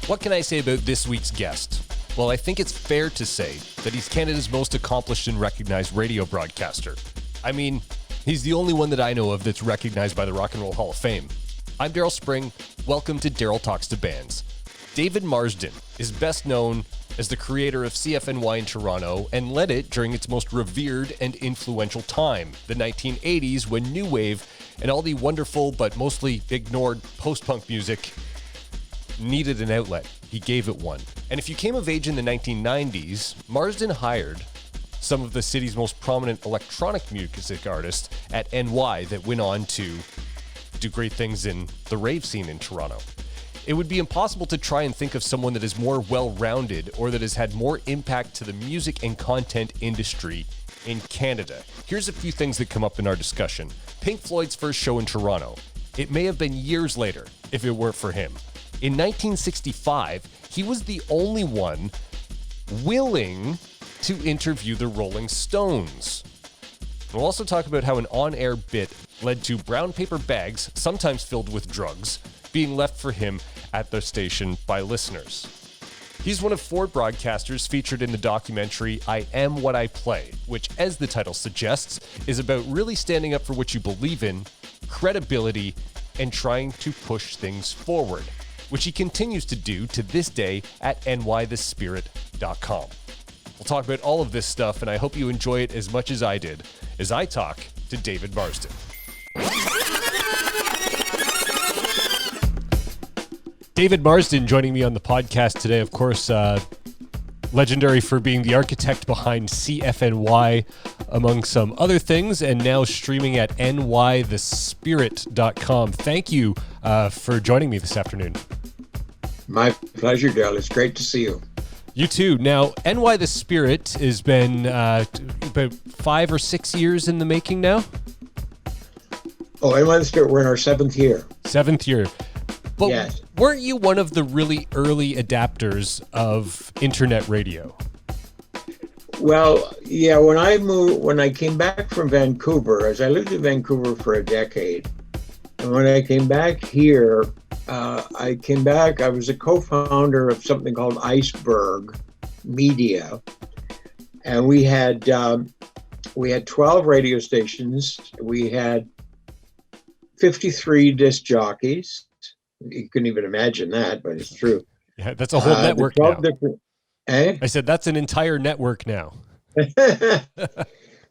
What can I say about this week's guest? Well, I think it's fair to say that he's Canada's most accomplished and recognized radio broadcaster. I mean, he's the only one that I know of that's recognized by the Rock and Roll Hall of Fame. I'm Daryl Spring. Welcome to Daryl Talks to Bands. David Marsden is best known as the creator of CFNY in Toronto and led it during its most revered and influential time, the 1980s, when New Wave and all the wonderful but mostly ignored post-punk music needed an outlet. He gave it one. And if you came of age in the 1990s, Marsden hired some of the city's most prominent electronic music artists at NY that went on to do great things in the rave scene in Toronto. It would be impossible to try and think of someone that is more well-rounded or that has had more impact to the music and content industry in Canada. Here's a few things that come up in our discussion. Pink Floyd's first show in Toronto. It may have been years later if it weren't for him. In 1965, he was the only one willing to interview the Rolling Stones. We'll also talk about how an on-air bit led to brown paper bags, sometimes filled with drugs, being left for him at the station by listeners. He's one of 4 broadcasters featured in the documentary I Am What I Play, which, as the title suggests, is about really standing up for what you believe in, credibility, and trying to push things forward, which he continues to do to this day at nythespirit.com. We'll talk about all of this stuff, and I hope you enjoy it as much as I did as I talk to David Marsden. David Marsden joining me on the podcast today, of course, legendary for being the architect behind CFNY, among some other things, and now streaming at nythespirit.com. Thank you for joining me this afternoon. My pleasure, Dale. It's great to see you. You too. Now, NY The Spirit has been about 5 or 6 years in the making now? Oh, NY The Spirit, we're in our 7th year. 7th year. But yes. Weren't you one of the really early adapters of internet radio? Well, yeah, when I came back from Vancouver, as I lived in Vancouver for a decade, and when I came back here, I was a co-founder of something called Iceberg Media, and we had 12 radio stations. We had 53 disc jockeys. You couldn't even imagine that, but it's true. Yeah, that's a whole network now. I said that's an entire network now.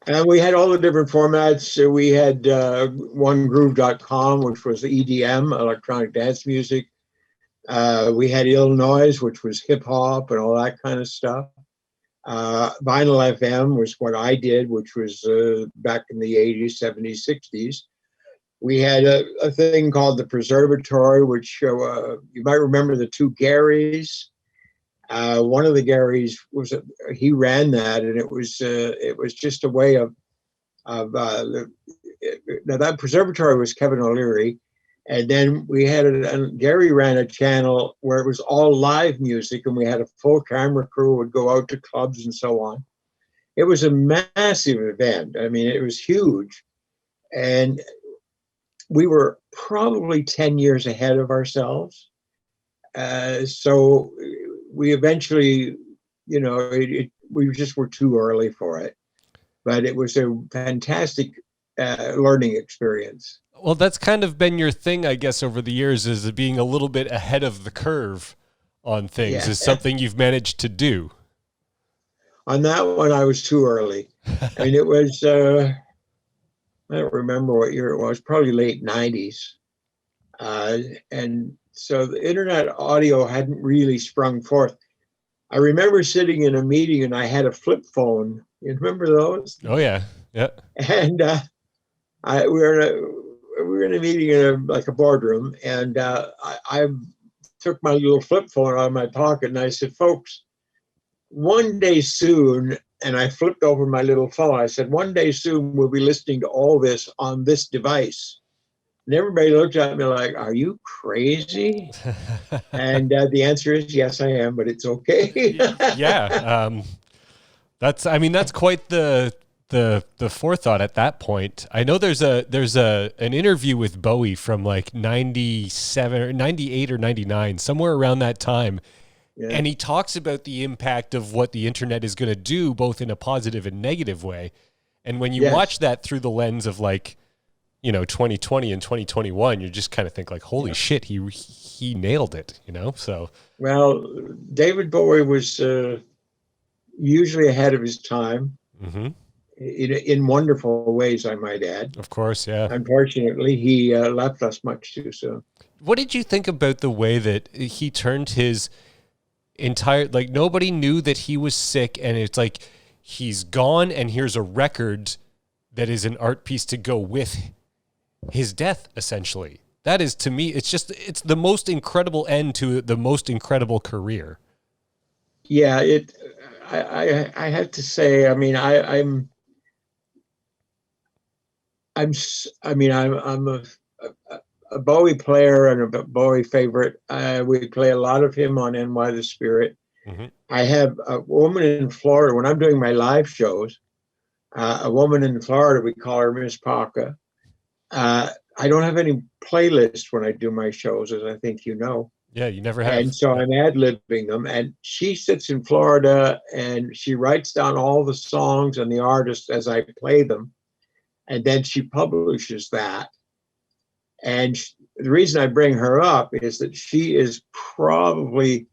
And we had all the different formats. So we had onegroove.com, which was EDM, electronic dance music. We had Illinois, which was hip hop and all that kind of stuff. Vinyl FM was what I did, which was back in the 80s, 70s, 60s. We had a thing called the Preservatory, which you might remember the 2 Garys. One of the Garys he ran that, and it was just a way of now that Preservatory was Kevin O'Leary, and then we had Gary ran a channel where it was all live music, and we had a full camera crew would go out to clubs and so on. It was a massive event. I mean, it was huge, and we were probably 10 years ahead of ourselves. So we eventually, we just were too early for it. But it was a fantastic learning experience. Well, that's kind of been your thing, I guess, over the years, is being a little bit ahead of the curve on things, is something you've managed to do. On that one, I was too early. I mean, it was... I don't remember what year it was, probably late 90s. And so the internet audio hadn't really sprung forth. I remember sitting in a meeting and I had a flip phone. You remember those? Oh, yeah. Yeah. And we were in a meeting in a boardroom, and I took my little flip phone out of my pocket and I said, folks, one day soon, and I flipped over my little phone. I said, one day soon, we'll be listening to all this on this device. And everybody looked at me like, are you crazy? And the answer is, yes, I am, but it's okay. Yeah. That's quite the the forethought at that point. I know there's an interview with Bowie from like 97 or 98 or 99, somewhere around that time. Yeah. And he talks about the impact of what the internet is going to do, both in a positive and negative way. And when you watch that through the lens of like, 2020 and 2021, you just kind of think like, holy shit, he nailed it, So, well, David Bowie was usually ahead of his time, in wonderful ways, I might add. Of course, yeah. Unfortunately, he left us much too soon. What did you think about the way that he turned his entire, like, nobody knew that he was sick, and it's like he's gone, and here's a record that is an art piece to go with his death, essentially. That is, to me, it's the most incredible end to the most incredible career. Yeah, I have to say, I mean, I'm a Bowie player and a Bowie favorite. We play a lot of him on NY the Spirit. I have a woman in Florida, when I'm doing my live shows, a woman in Florida, we call her Miss Parker. I don't have any playlist when I do my shows, as I think you know. Yeah, you never have. And so I'm ad-libbing them. And she sits in Florida and she writes down all the songs and the artists as I play them. And then she publishes that. And the reason I bring her up is that she is probably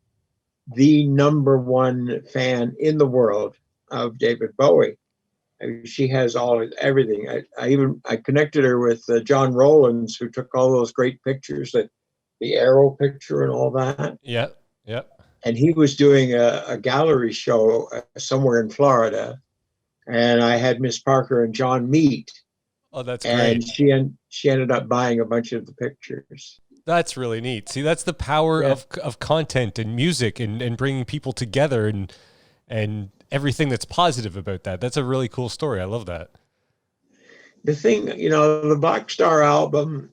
the number one fan in the world of David Bowie. I mean, she has everything. I connected her with John Rowlands, who took all those great pictures, that the Arrow picture and all that. Yeah. And he was doing a gallery show somewhere in Florida, and I had Miss Parker and John meet. Oh, that's great. And she ended up buying a bunch of the pictures. That's really neat. See, that's the power of content and music and bringing people together and everything that's positive about that. That's a really cool story. I love that. The thing, the Black Star album,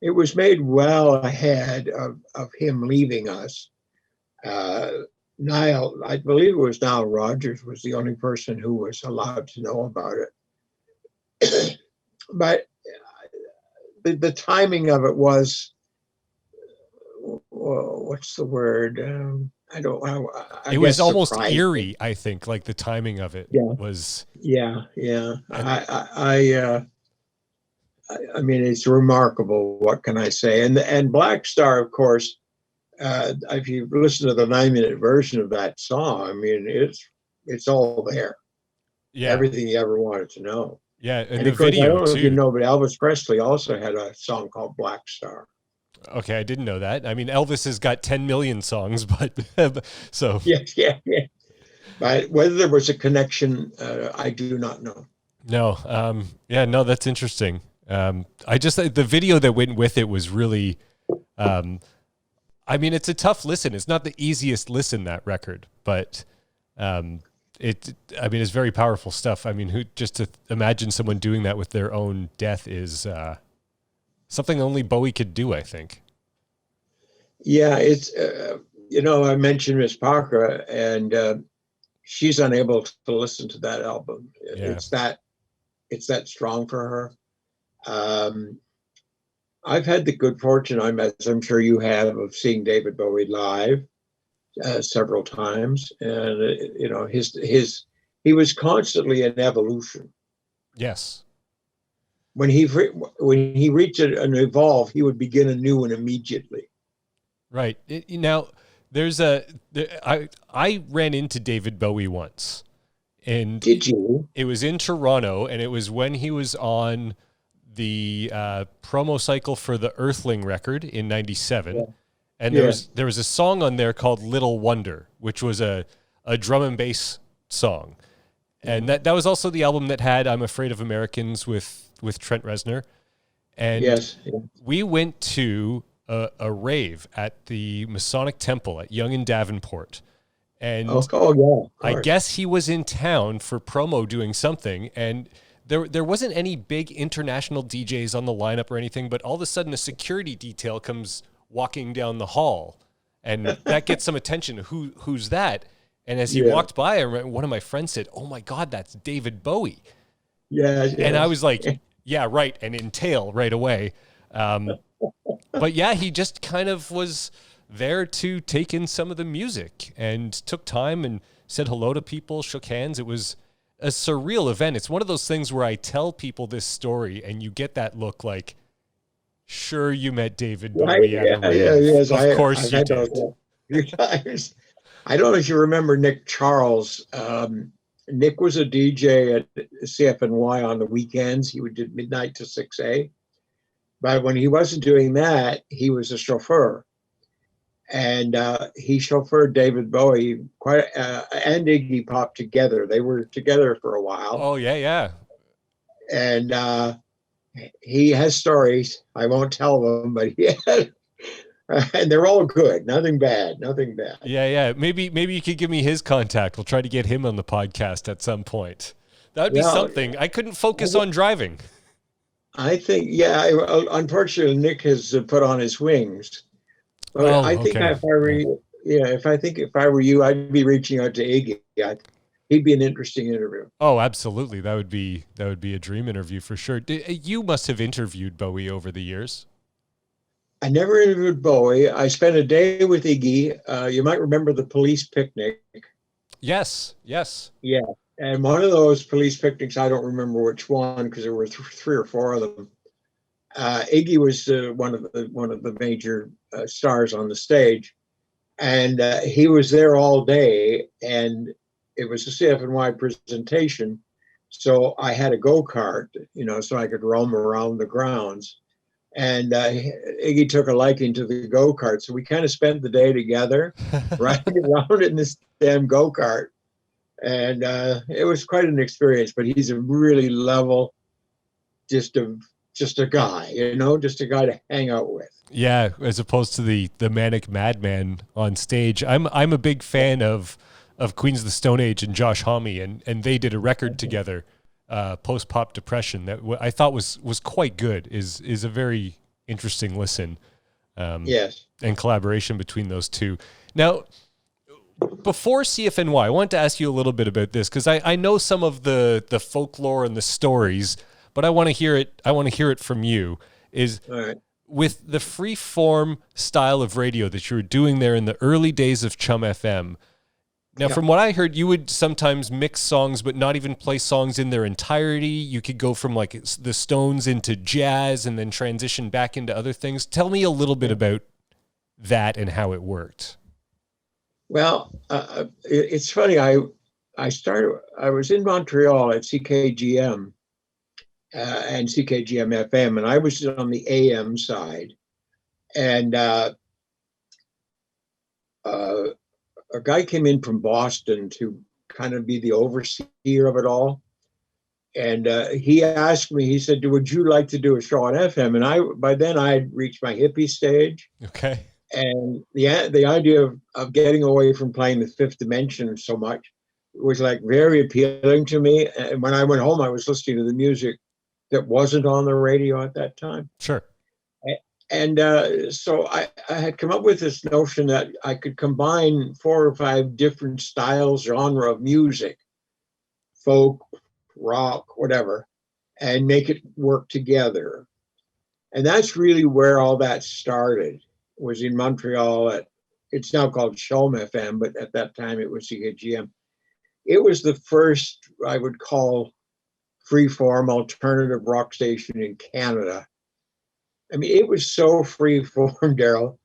it was made well ahead of him leaving us. Nile, I believe it was Nile Rodgers, was the only person who was allowed to know about it. But the timing of it was, what's the word? It was almost eerie, I think, like the timing of it was. Yeah. I mean, it's remarkable. What can I say? And Black Star, of course, if you listen to the 9-minute version of that song, I mean, it's all there. Yeah. Everything you ever wanted to know. Yeah. And the of course, video, I don't know too. if you know, but Elvis Presley also had a song called Black Star. Okay, I didn't know that. I mean, Elvis has got 10 million songs, but so. Yeah. But whether there was a connection, I do not know. No. No, that's interesting. I just, the video that went with it was really, I mean, it's a tough listen. It's not the easiest listen, that record, but, it's very powerful stuff. I mean, just to imagine someone doing that with their own death is, something only Bowie could do, I think. Yeah, it's, I mentioned Miss Parker, and she's unable to listen to that album. Yeah. It's that strong for her. I've had the good fortune, as I'm sure you have, of seeing David Bowie live several times, and he was constantly in evolution. Yes. When he reached an evolve, he would begin anew and immediately. Right. Now, I ran into David Bowie once. And did you? It was in Toronto, and it was when he was on the promo cycle for the Earthling record in 97. Yeah. And there was a song on there called Little Wonder, which was a drum and bass song. And that was also the album that had I'm Afraid of Americans with Trent Reznor. And we went to a rave at the Masonic Temple at Yonge and Davenport. And I guess he was in town for promo doing something. And there wasn't any big international DJs on the lineup or anything, but all of a sudden a security detail comes walking down the hall. And that gets some attention. Who's that? And as he walked by, I remember one of my friends said, "Oh my God, that's David Bowie." Yes. And I was like, "Yeah, right." And entail right away. But yeah, he just kind of was there to take in some of the music and took time and said hello to people, shook hands. It was a surreal event. It's one of those things where I tell people this story and you get that look like, sure, you met David Bowie at a rave. Yes, of course you had did. those a few times. I don't know if you remember Nick Charles. Nick was a DJ at CFNY on the weekends. He would do midnight to 6 a. But when he wasn't doing that, he was a chauffeur. And he chauffeured David Bowie and Iggy Pop together. They were together for a while. Oh, yeah. And he has stories. I won't tell them, but he had, and they're all good. Nothing bad. Yeah. Maybe you could give me his contact. We'll try to get him on the podcast at some point. That would be something. I couldn't focus on driving. I think, unfortunately, Nick has put on his wings. But I think if I were you, I'd be reaching out to Iggy. He'd be an interesting interview. Oh, absolutely. That would be a dream interview for sure. You must have interviewed Bowie over the years. I never interviewed Bowie. I spent a day with Iggy. You might remember the police picnic. Yes. Yeah. And one of those police picnics, I don't remember which one because there were three or four of them. Iggy was one of the major stars on the stage, and he was there all day. And it was a CFNY presentation, so I had a go-kart, so I could roam around the grounds. And Iggy took a liking to the go-kart, so we kind of spent the day together, riding around in this damn go-kart. And it was quite an experience, but he's a really level, just a guy, just a guy to hang out with. Yeah, as opposed to the manic madman on stage. I'm a big fan of Queens of the Stone Age and Josh Homme, and they did a record together, Post Pop Depression, that I thought was quite good. Is a very interesting listen. Yes, and collaboration between those two. Now, before CFNY, I wanted to ask you a little bit about this because I know some of the folklore and the stories, but I want to hear it. I want to hear it from you. All right. With the free form style of radio that you were doing there in the early days of Chum FM. Now, from what I heard, you would sometimes mix songs, but not even play songs in their entirety. You could go from like the Stones into jazz and then transition back into other things. Tell me a little bit about that and how it worked. Well, it's funny. I was in Montreal at CKGM and CKGM FM, and I was on the AM side. And a guy came in from Boston to kind of be the overseer of it all. And he asked me, he said, would you like to do a show on FM? And by then I'd reached my hippie stage. Okay. And the idea of getting away from playing the Fifth Dimension so much was like very appealing to me. And when I went home, I was listening to the music that wasn't on the radio at that time. Sure. And so I had come up with this notion that I could combine 4 or 5 different styles, genre of music, folk, rock, whatever, and make it work together. And that's really where all that started. Was in Montreal it's now called Chum FM, but at that time it was CKGM. It was the first, I would call, freeform alternative rock station in Canada. I mean, it was so freeform, Daryl,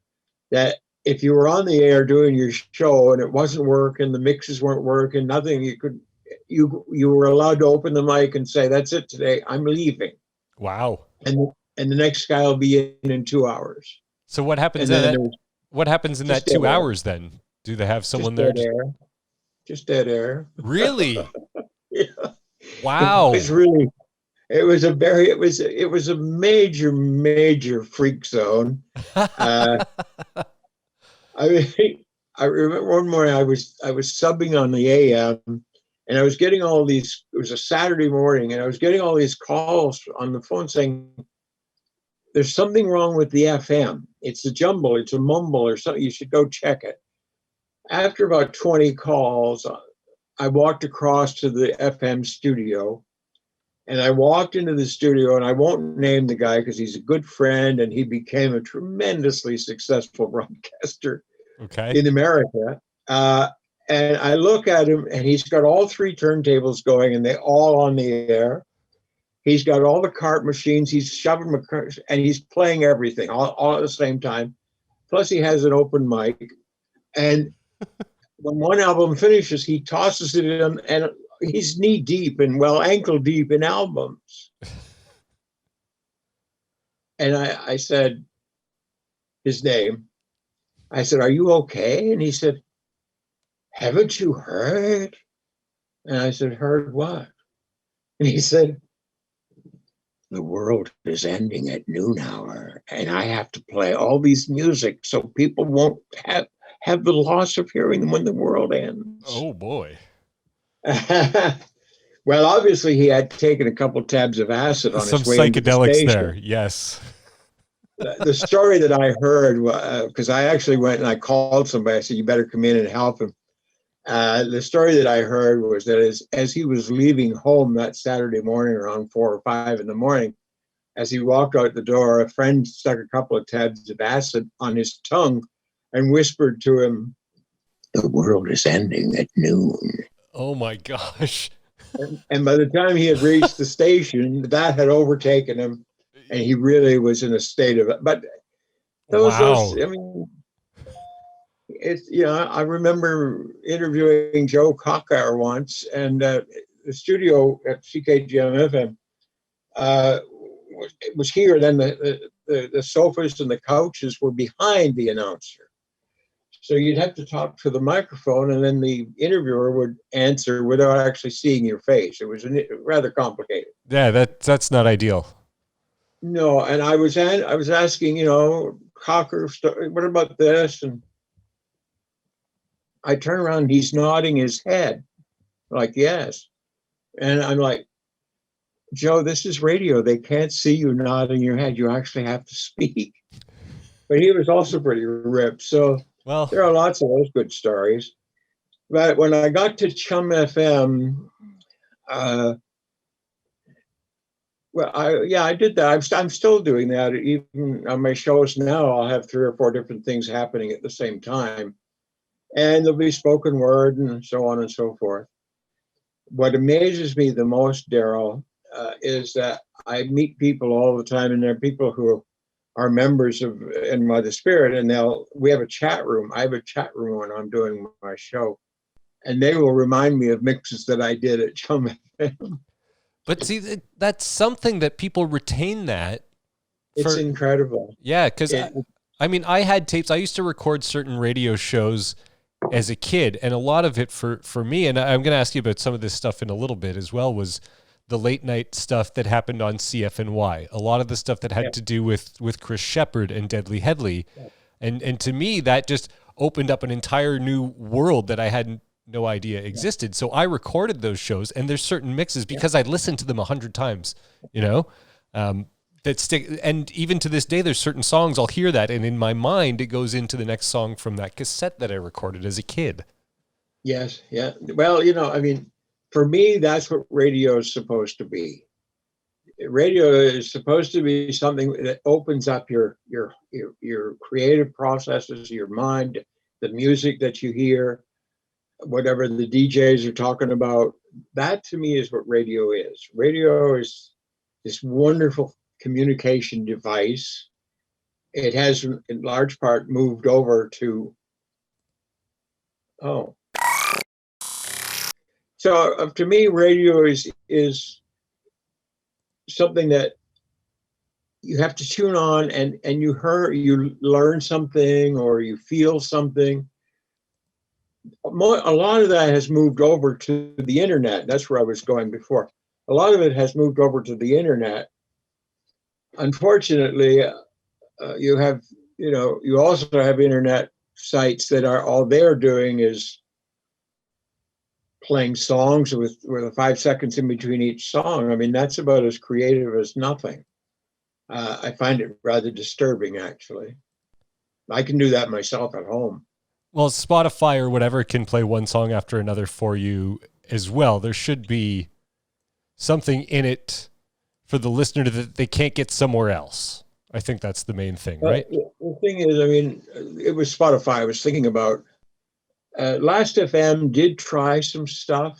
that if you were on the air doing your show and it wasn't working, the mixes weren't working, nothing, you were allowed to open the mic and say, "That's it today, I'm leaving." Wow. And the next guy will be in 2 hours. So what happens in that? What happens in that 2 hours then? Do they have someone there? Just dead air. Really? Yeah. Wow. It was a major freak zone. I remember one morning I was subbing on the AM, and I was getting all these. It was a Saturday morning, and I was getting all these calls on the phone saying, "There's something wrong with the FM. It's a jumble, it's a mumble or something. You should go check it." after about 20 calls, I walked across to the FM studio, and I walked into the studio, and I won't name the guy because he's a good friend and he became a tremendously successful broadcaster in America. And I look at him, and he's got all three turntables going, and they all on the air. He's got all the cart machines. He's shoving them, and he's playing everything all at the same time. Plus, he has an open mic. And when one album finishes, he tosses it in, and he's knee deep and ankle deep in albums. And I said his name. I said, "Are you okay?" And he said, "Haven't you heard?" And I said, "Heard what?" And he said, "The world is ending at noon hour, and I have to play all these music so people won't have the loss of hearing them when the world ends." Oh, boy. Well, obviously, he had taken a couple tabs of acid on his way into the psychedelics station. there, yes. The story that I heard, because I actually went and I called somebody, I said, "You better come in and help him." The story that I heard was that as he was leaving home that Saturday morning around 4 or 5 in the morning, as he walked out the door, a friend stuck a couple of tabs of acid on his tongue and whispered to him, "The world is ending at noon." Oh my gosh. And by the time he had reached the station, that had overtaken him, and he really was in a state of it. But those, I mean, it's, I remember interviewing Joe Cocker once, and the studio at CKGM FM was here. Then the sofas and the couches were behind the announcer. So you'd have to talk to the microphone, and then the interviewer would answer without actually seeing your face. It was rather complicated. Yeah, that's not ideal. No, and I was asking, Cocker, what about this? And I turn around, and he's nodding his head, like, yes. And I'm like, "Joe, this is radio. They can't see you nodding your head. You actually have to speak." But he was also pretty ripped. So there are lots of those good stories. But when I got to Chum FM, I did that. I'm still doing that. Even on my shows now, I'll have 3 or 4 different things happening at the same time. And there'll be spoken word and so on and so forth. What amazes me the most, Daryl, is that I meet people all the time, and there are people who are members of In By the Spirit, and we have a chat room. I have a chat room when I'm doing my show, and they will remind me of mixes that I did at Chum FM. But see, that's something that people retain that. It's incredible. Yeah, because I mean, I had tapes. I used to record certain radio shows as a kid, and a lot of it for me, and I'm going to ask you about some of this stuff in a little bit as well, was the late night stuff that happened on CFNY. A lot of the stuff that had to do with Chris Shepherd and Deadly Headley. Yeah. And to me, that just opened up an entire new world that I had no idea existed. So I recorded those shows, and there's certain mixes because I listened to them 100 times, that stick. And even to this day, there's certain songs I'll hear that, and in my mind, it goes into the next song from that cassette that I recorded as a kid. Yes. Yeah. Well, I mean, for me, that's what radio is supposed to be. Radio is supposed to be something that opens up your creative processes, your mind, the music that you hear, whatever the DJs are talking about. That to me is what radio is. Radio is this wonderful communication device. It has in large part moved over to, So to me, radio is something that you have to tune on, and you learn something or you feel something. A lot of that has moved over to the internet. That's where I was going before. A lot of it has moved over to the internet. Unfortunately, you also have internet sites that are all they're doing is playing songs with 5 seconds in between each song. I mean, that's about as creative as nothing. I find it rather disturbing, actually. I can do that myself at home. Well, Spotify or whatever can play one song after another for you as well. There should be something in it for the listener that they can't get somewhere else. I think that's the main thing, right? The thing is, I mean, it was Spotify I was thinking about. Last FM did try some stuff.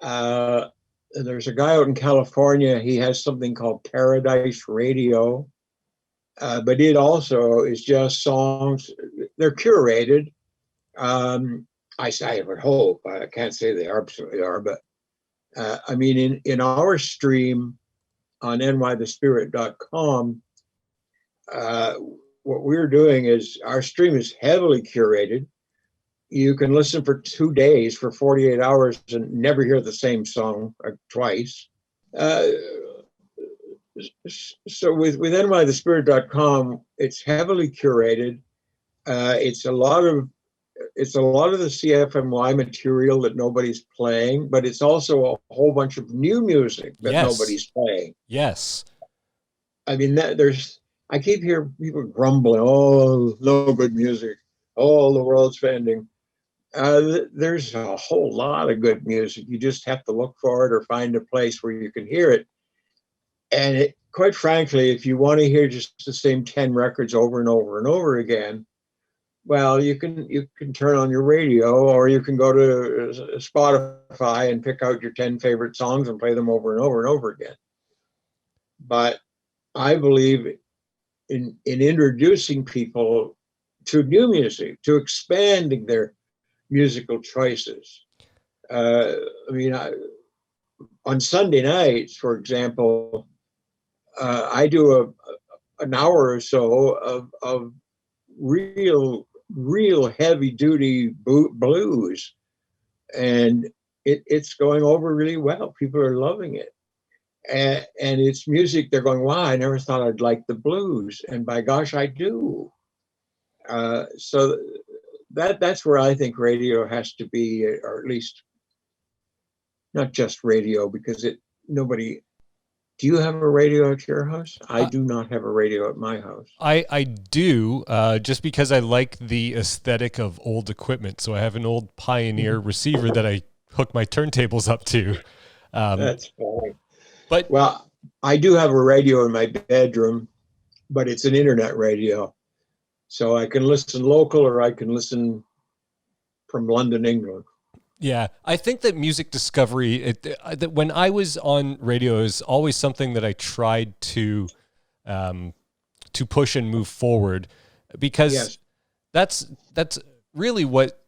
There's a guy out in California. He has something called Paradise Radio, but it also is just songs. They're curated. I would hope. I can't say they absolutely are, but I mean, in our stream on nythespirit.com, what we're doing is our stream is heavily curated. You can listen for 2 days, for 48 hours, and never hear the same song twice. So with nythespirit.com, it's heavily curated. It's a lot of the CFMY material that nobody's playing, but it's also a whole bunch of new music that nobody's playing. Yes. I mean, I keep hearing people grumbling, oh, no good music. Oh, the world's ending. There's a whole lot of good music. You just have to look for it or find a place where you can hear it. And quite frankly, if you want to hear just the same 10 records over and over and over again, well, you can turn on your radio, or you can go to Spotify and pick out your 10 favorite songs and play them over and over and over again. But I believe in introducing people to new music, to expanding their musical choices. I mean, on Sunday nights, for example, I do an hour or so of real heavy duty blues, and it's going over really well. People are loving it, and it's music they're going, wow, I never thought I'd like the blues, and by gosh, I do. So that's where I think radio has to be, or at least not just radio, because nobody. Do you have a radio at your house? I do not have a radio at my house. I do, just because I like the aesthetic of old equipment. So I have an old Pioneer receiver that I hook my turntables up to. That's funny. But well, I do have a radio in my bedroom, but it's an internet radio. So I can listen local, or I can listen from London, England. Yeah, I think that music discovery, that when I was on radio, is always something that I tried to push and move forward, because that's really what,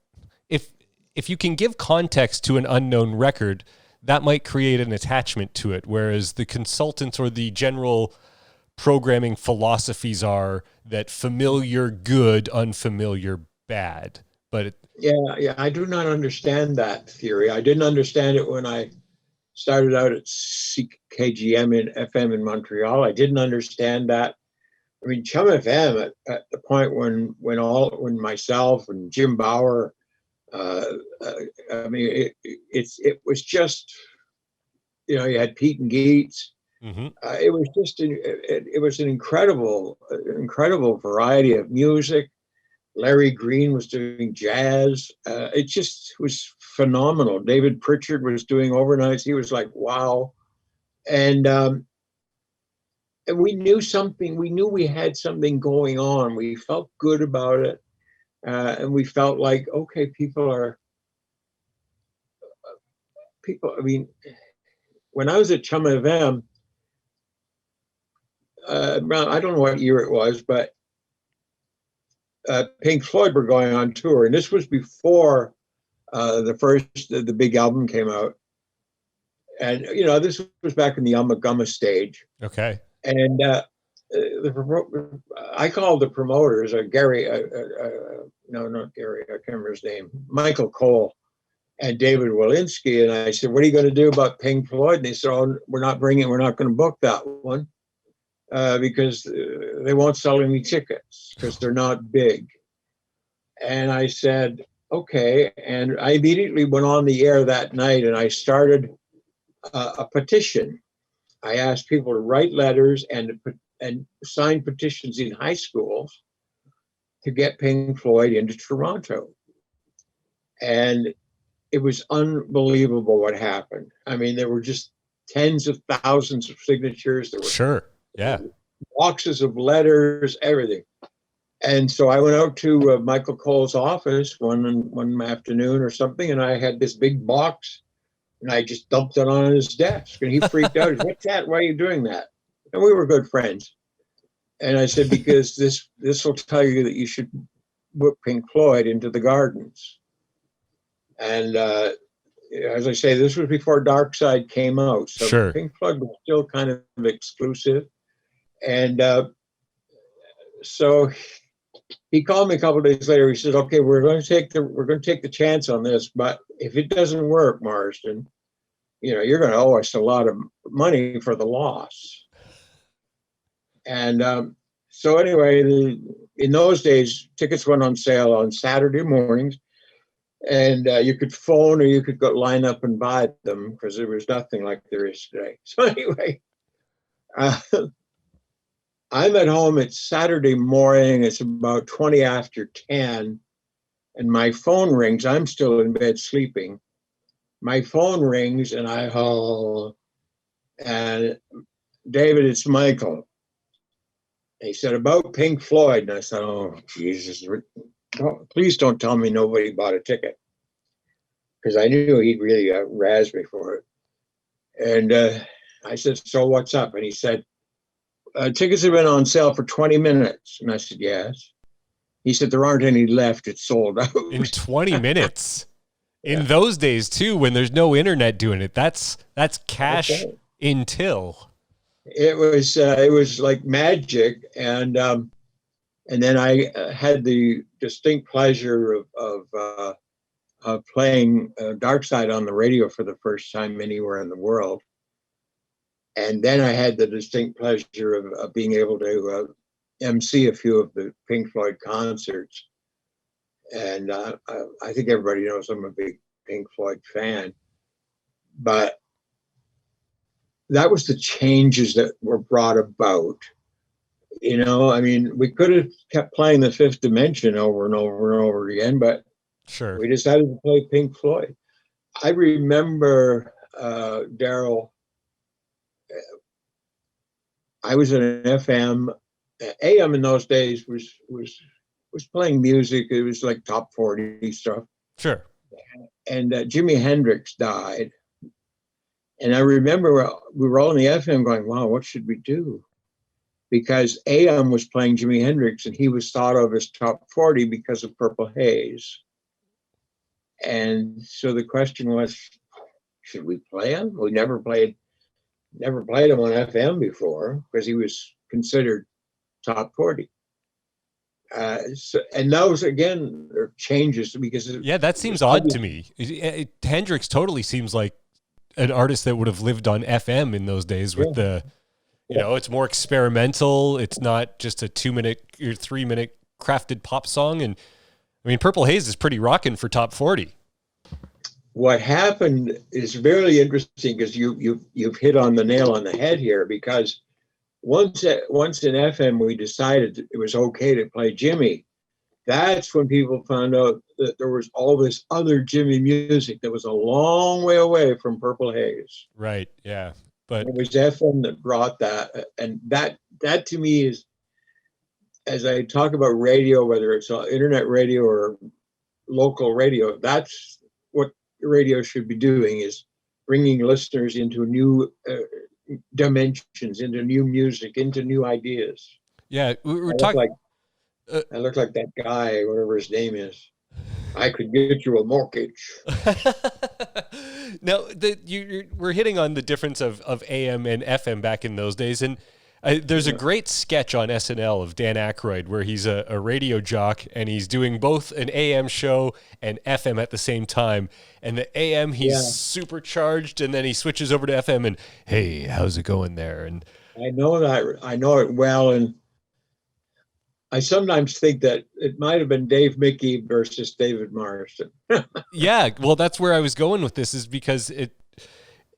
if you can give context to an unknown record, that might create an attachment to it, whereas the consultants or the general programming philosophies are that familiar good, unfamiliar bad. But yeah, I do not understand that theory. I didn't understand it when I started out at CKGM in FM in Montreal. I didn't understand that. I mean, Chum FM at the point when myself and Jim Bauer, I mean, it was just, you know, you had Pete and Geets. mm-hmm. It was just it was an incredible variety of music. Larry Green was doing jazz. It just was phenomenal. David Pritchard was doing overnights. He was like, wow. And we knew something. We knew we had something going on. We felt good about it. And we felt like, okay, people, I mean, when I was at Chum FM, I don't know what year it was, but Pink Floyd were going on tour, and this was before the big album came out. And you know, this was back in the Yumma Gumma stage. Okay. And I called the promoters, Gary, no, not Gary, I can't remember his name, Michael Cole and David Walensky, and I said, "What are you going to do about Pink Floyd?" And they said, "Oh, we're not going to book that one." Because they won't sell any tickets because they're not big. And I said, okay. And I immediately went on the air that night, and I started a petition. I asked people to write letters and sign petitions in high schools to get Pink Floyd into Toronto. And it was unbelievable what happened. I mean, there were just tens of thousands of signatures. There were Sure. Yeah. boxes of letters, everything. And so I went out to Michael Cole's office one afternoon or something, and I had this big box, and I just dumped it on his desk. And he freaked out. He said, "What's that? Why are you doing that?" And we were good friends. And I said, "Because this will tell you that you should put Pink Floyd into the Gardens." And as I say, this was before Dark Side came out, so Sure. Pink Floyd was still kind of exclusive. And so he called me a couple of days later. He said, "Okay, we're going to take the chance on this, but if it doesn't work, Marsden, you're going to owe us a lot of money for the loss." And so anyway, in those days, tickets went on sale on Saturday mornings, and you could phone or you could go line up and buy them because there was nothing like there is today. So anyway, I'm at home. It's Saturday morning. It's about 20 after 10, and my phone rings. I'm still in bed sleeping. My phone rings, and and David, it's Michael. And he said, "About Pink Floyd." And I said, "Oh, Jesus, please don't tell me nobody bought a ticket." Because I knew he'd really razz me for it. And I said, "So what's up?" And he said, "Tickets have been on sale for 20 minutes. And I said, "Yes." He said, "There aren't any left. It's sold out." In 20 minutes. Yeah. In those days, too, when there's no internet doing it, that's cash Okay. in till. It was like magic. And then I had the distinct pleasure of playing Dark Side on the radio for the first time anywhere in the world. And then I had the distinct pleasure of being able to MC a few of the Pink Floyd concerts. And I think everybody knows I'm a big Pink Floyd fan. But that was the changes that were brought about. I mean, we could have kept playing The Fifth Dimension over and over and over again, but Sure. we decided to play Pink Floyd. I remember, Daryl, I was in an FM. AM in those days was playing music. It was like top 40 stuff. Sure. And Jimi Hendrix died. And I remember we were all in the FM going, "Wow, what should we do?" Because AM was playing Jimi Hendrix, and he was thought of as top 40 because of Purple Haze. And so the question was, should we play him? We never played him on FM before because he was considered top 40. And those, again, are changes because... Yeah, that seems odd to me. Hendrix totally seems like an artist that would have lived on FM in those days with it's more experimental. It's not just a 2-minute or 3-minute crafted pop song. And I mean, Purple Haze is pretty rocking for top 40. What happened is very interesting because you've hit on the nail on the head here, because once in FM we decided it was okay to play Jimmy. That's when people found out that there was all this other Jimmy music that was a long way away from Purple Haze. Right. Yeah. But it was FM that brought that. And that to me is, as I talk about radio, whether it's internet radio or local radio, that's what radio should be doing, is bringing listeners into new dimensions, into new music, into new ideas. Yeah. We're talking... I look like that guy, whatever his name is. I could get you a mortgage. Now, we're hitting on the difference of AM and FM back in those days. And there's a great sketch on SNL of Dan Aykroyd where he's a radio jock and he's doing both an AM show and FM at the same time. And the AM, he's supercharged, and then he switches over to FM and, "Hey, how's it going there?" And I know that. I know it well. And I sometimes think that it might have been Dave Mickey versus David Marsden. Yeah, well, that's where I was going with this, is because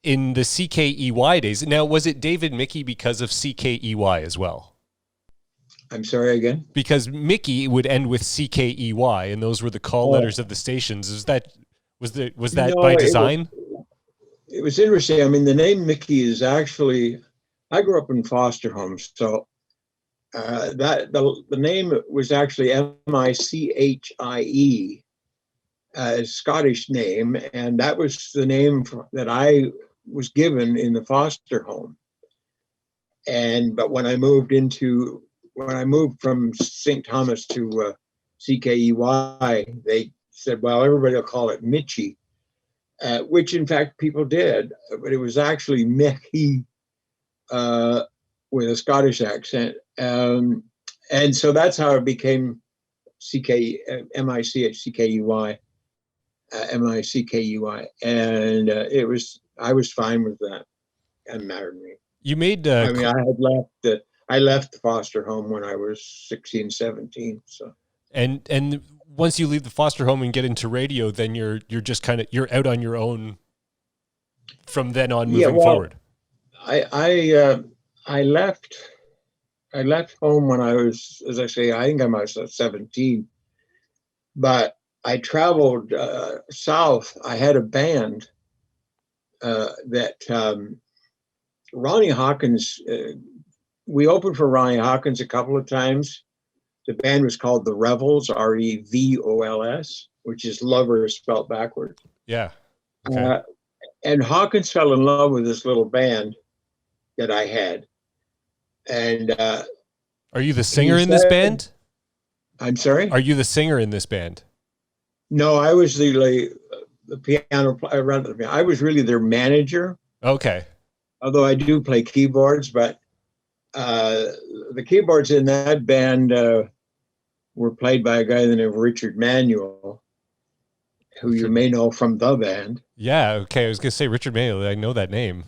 in the CKEY days. Now, was it David Mickey because of CKEY as well? I'm sorry again. Because Mickey would end with CKEY, and those were the call letters of the stations. Was that No, by design? it was interesting. I mean, the name Mickey is actually. I grew up in foster homes, so that the name was actually Michie, a Scottish name, and that was the name that I was given in the foster home. But when I moved from St. Thomas to CKEY, they said, well, everybody will call it Mitchie, which in fact people did, but it was actually Mickey with a Scottish accent. And so that's how it became Michie, Mickey. And I was fine with that. And married me. You made. I mean, I left the foster home when I was 16, 17. So. And once you leave the foster home and get into radio, then you're just you're out on your own from then on moving forward. I left home when I was, as I say, I think I was 17, but I traveled south. I had a band that Ronnie Hawkins, we opened for Ronnie Hawkins a couple of times. The band was called The Revels, Revols, which is lovers spelled backwards. Yeah. Okay. And Hawkins fell in love with this little band that I had. And are you the singer in this band? I'm sorry? Are you the singer in this band? No, I was the piano player. I was really their manager. Okay. Although I do play keyboards, but the keyboards in that band were played by a guy named Richard Manuel, who you may know from the band. Yeah, okay. I was going to say Richard Manuel. I know that name.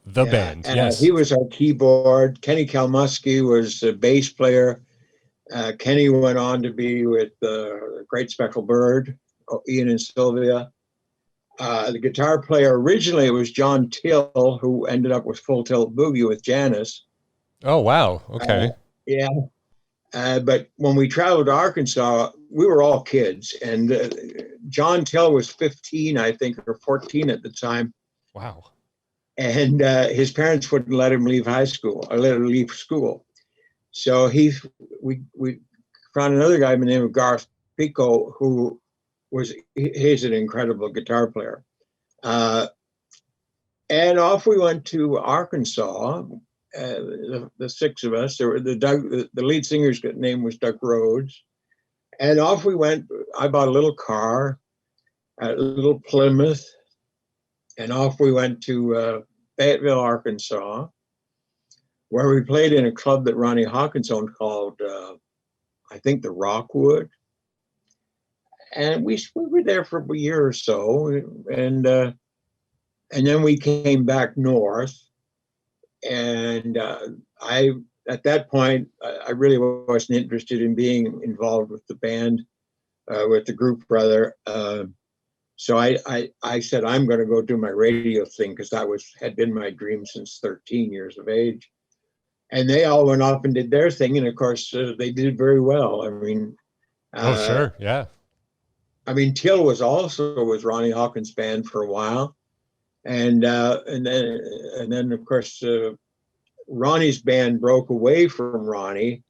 The band, yes. He was our keyboard. Kenny Kalmusky was a bass player. Kenny went on to be with the Great Speckled Bird, Ian and Sylvia. The guitar player, originally it was John Till, who ended up with Full Tilt Boogie with Janis. Oh, wow. Okay. Yeah. But when we traveled to Arkansas, we were all kids. And John Till was 15, I think, or 14 at the time. Wow. And his parents wouldn't let him leave high school or let him leave school. So we found another guy by the name of Garth Pico, who he's an incredible guitar player. And off we went to Arkansas, the six of us. The lead singer's name was Doug Rhodes. And off we went. I bought a little car, a little Plymouth, and off we went to Fayetteville, Arkansas, where we played in a club that Ronnie Hawkins owned called, I think, the Rockwood. And we were there for a year or so, and then we came back north. And at that point, I really wasn't interested in being involved with the band, with the group rather. So I said, I'm going to go do my radio thing, because that had been my dream since 13 years of age. And they all went off and did their thing. And of course, they did very well. I mean, sure. Yeah. I mean, Till was Ronnie Hawkins' band for a while. And then of course, Ronnie's band broke away from Ronnie.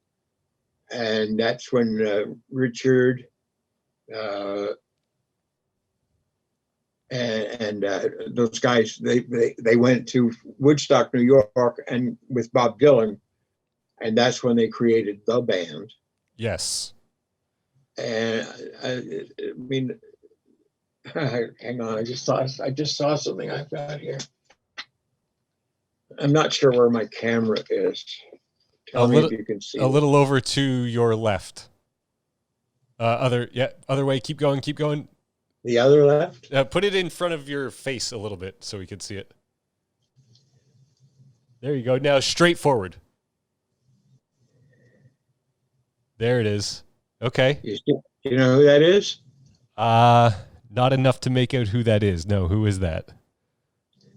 And that's when Richard, and those guys, they went to Woodstock, New York, and with Bob Dylan, and that's when they created the band. Yes. And I mean, hang on, I just saw something I've got here. I'm not sure where my camera is. Tell me if you can see a little over to your left. Other way. Keep going. The other left? Put it in front of your face a little bit so we can see it. There you go. Now straight forward. There it is. Okay. You know who that is? Not enough to make out who that is. No, who is that?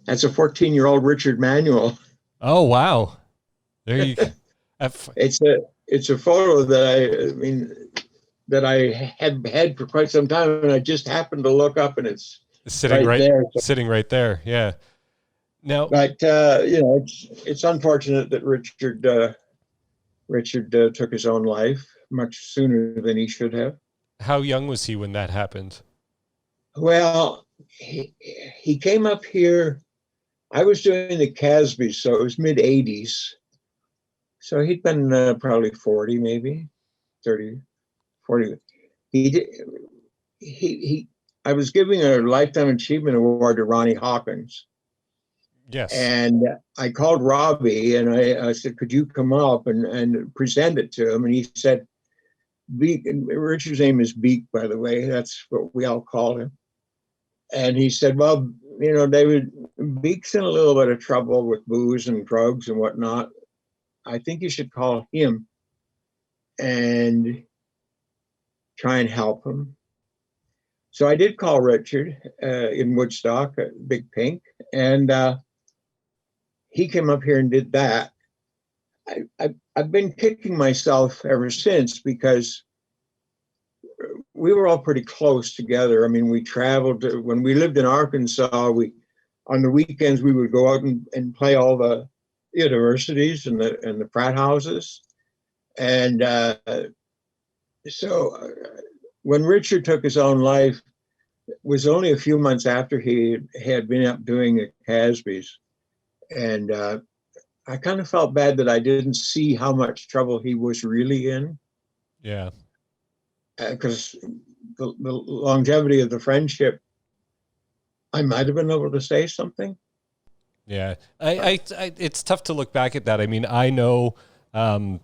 That's a 14-year-old Richard Manuel. Oh, wow. There you go. it's a photo that that I have had for quite some time, and I just happened to look up, and it's sitting right there. sitting right there. Yeah. Now, But it's unfortunate that Richard took his own life much sooner than he should have. how young was he when that happened? Well, he came up here. I was doing the Casby, so it was mid '80s. So he'd been probably 40, maybe 30, 40. He did. He. I was giving a Lifetime Achievement Award to Ronnie Hawkins. Yes. And I called Robbie and I said, could you come up and present it to him? And he said, Beak, Richard's name is Beak, by the way. That's what we all call him. And he said, well, David, Beak's in a little bit of trouble with booze and drugs and whatnot. I think you should call him and try and help him. So I did call Richard in Woodstock at Big Pink, and he came up here and did that. I've been kicking myself ever since because we were all pretty close together. I mean, we traveled when we lived in Arkansas. On the weekends we would go out and play all the universities and the frat houses, and so when Richard took his own life, it was only a few months after he had been up doing the Casbys. And I kind of felt bad that I didn't see how much trouble he was really in. Yeah. Because the longevity of the friendship, I might have been able to say something. Yeah. I it's tough to look back at that. I mean, I know, I'm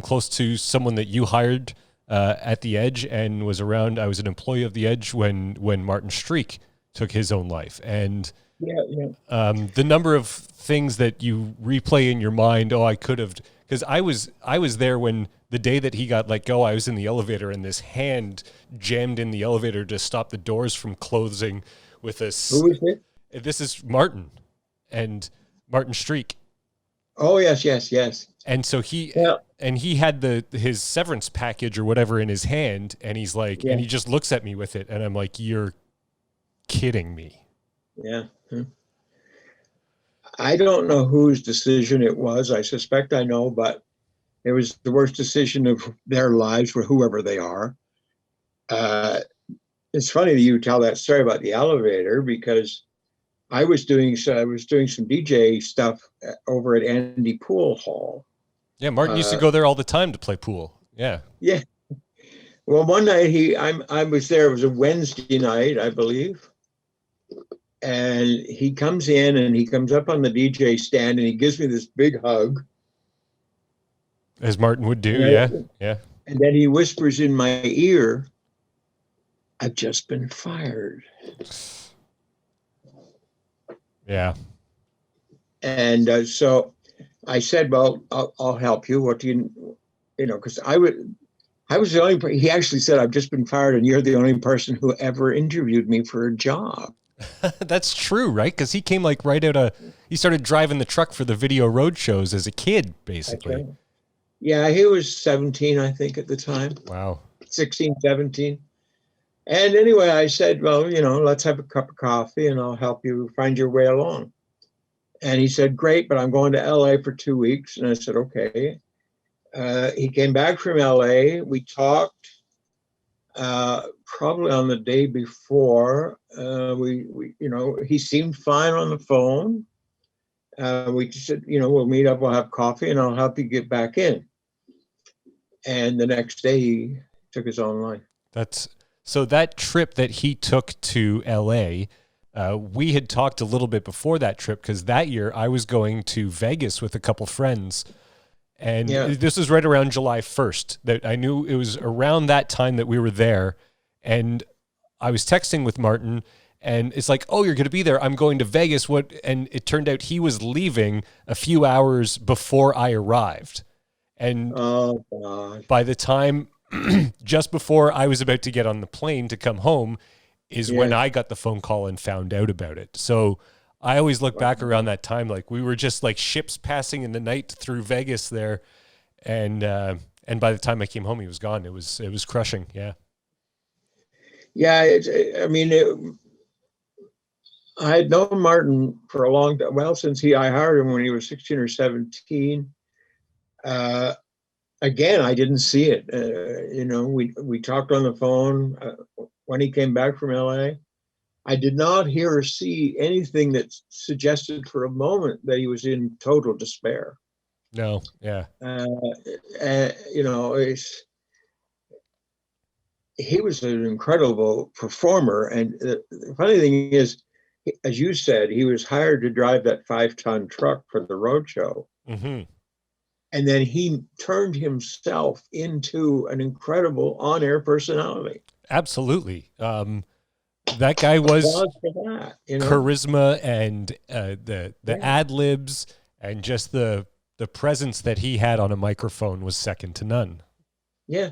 close to someone that you hired at the Edge and was around. I was an employee of the Edge when Martin Streak took his own life. And the number of things that you replay in your mind, I could have, because I was there when the day that he got let go. I was in the elevator and this hand jammed in the elevator to stop the doors from closing with this. Who is it? This is Martin Streak. Oh, yes. And so he had his severance package or whatever in his hand, and he's like, and he just looks at me with it, and I'm like, you're kidding me. Yeah. I don't know whose decision it was. I suspect I know, but it was the worst decision of their lives for whoever they are. It's funny that you tell that story about the elevator because I was doing some DJ stuff over at Andy Pool Hall. Yeah, Martin used to go there all the time to play pool. Yeah. Yeah. Well, one night I was there. It was a Wednesday night, I believe. And he comes in and he comes up on the DJ stand and he gives me this big hug. As Martin would do, yeah. And then he whispers in my ear, I've just been fired. Yeah. And so I said, well, I'll help you. What do you because I was the only, he actually said, I've just been fired and you're the only person who ever interviewed me for a job. That's true, right? Because he came he started driving the truck for the Video Road shows as a kid, basically. Right. Yeah, he was 17, I think, at the time. Wow. 16, 17. And anyway, I said, well, let's have a cup of coffee and I'll help you find your way along. And he said, great, but I'm going to LA for 2 weeks. And I said, okay. He came back from LA. We talked probably on the day before. He seemed fine on the phone. We said, we'll meet up, we'll have coffee and I'll help you get back in. And the next day he took his own life. So that trip that he took to LA, we had talked a little bit before that trip because that year I was going to Vegas with a couple friends. And this was right around July 1st that I knew it was around that time that we were there. And I was texting with Martin and it's like, oh, you're going to be there. I'm going to Vegas. And it turned out he was leaving a few hours before I arrived. And by the time, just before I was about to get on the plane to come home is when I got the phone call and found out about it. So I always look back around that time, like we were just like ships passing in the night through Vegas there. And And by the time I came home, he was gone. It was crushing. Yeah. Yeah, I had known Martin for a long time. Well, I hired him when he was 16 or 17. Again, I didn't see it. We talked on the phone when he came back from LA. I did not hear or see anything that suggested for a moment that he was in total despair. No, yeah. He was an incredible performer. And the funny thing is, as you said, he was hired to drive that 5-ton truck for the roadshow. Mm-hmm. And then he turned himself into an incredible on-air personality. Absolutely. That guy was charisma and the ad libs and just the presence that he had on a microphone was second to none. Yeah.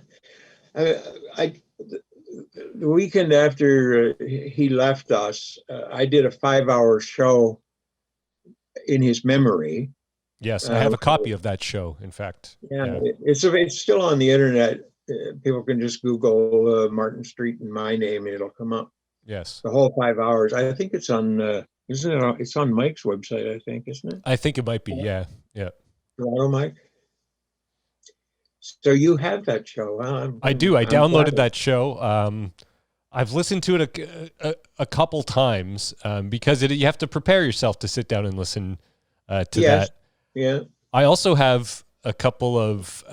The weekend after he left us, I did a 5-hour show in his memory. Yes, I have a copy of that show, in fact. Yeah. It's still on the internet. People can just Google Martin Street and my name, and it'll come up. Yes. The whole 5 hours. I think it's on, isn't it? It's on Mike's website, I think, isn't it? I think it might be, yeah. Toronto Mike. So you have that show, huh? I do. I downloaded that show. I've listened to it a couple times because you have to prepare yourself to sit down and listen to that. Yeah. I also have a couple of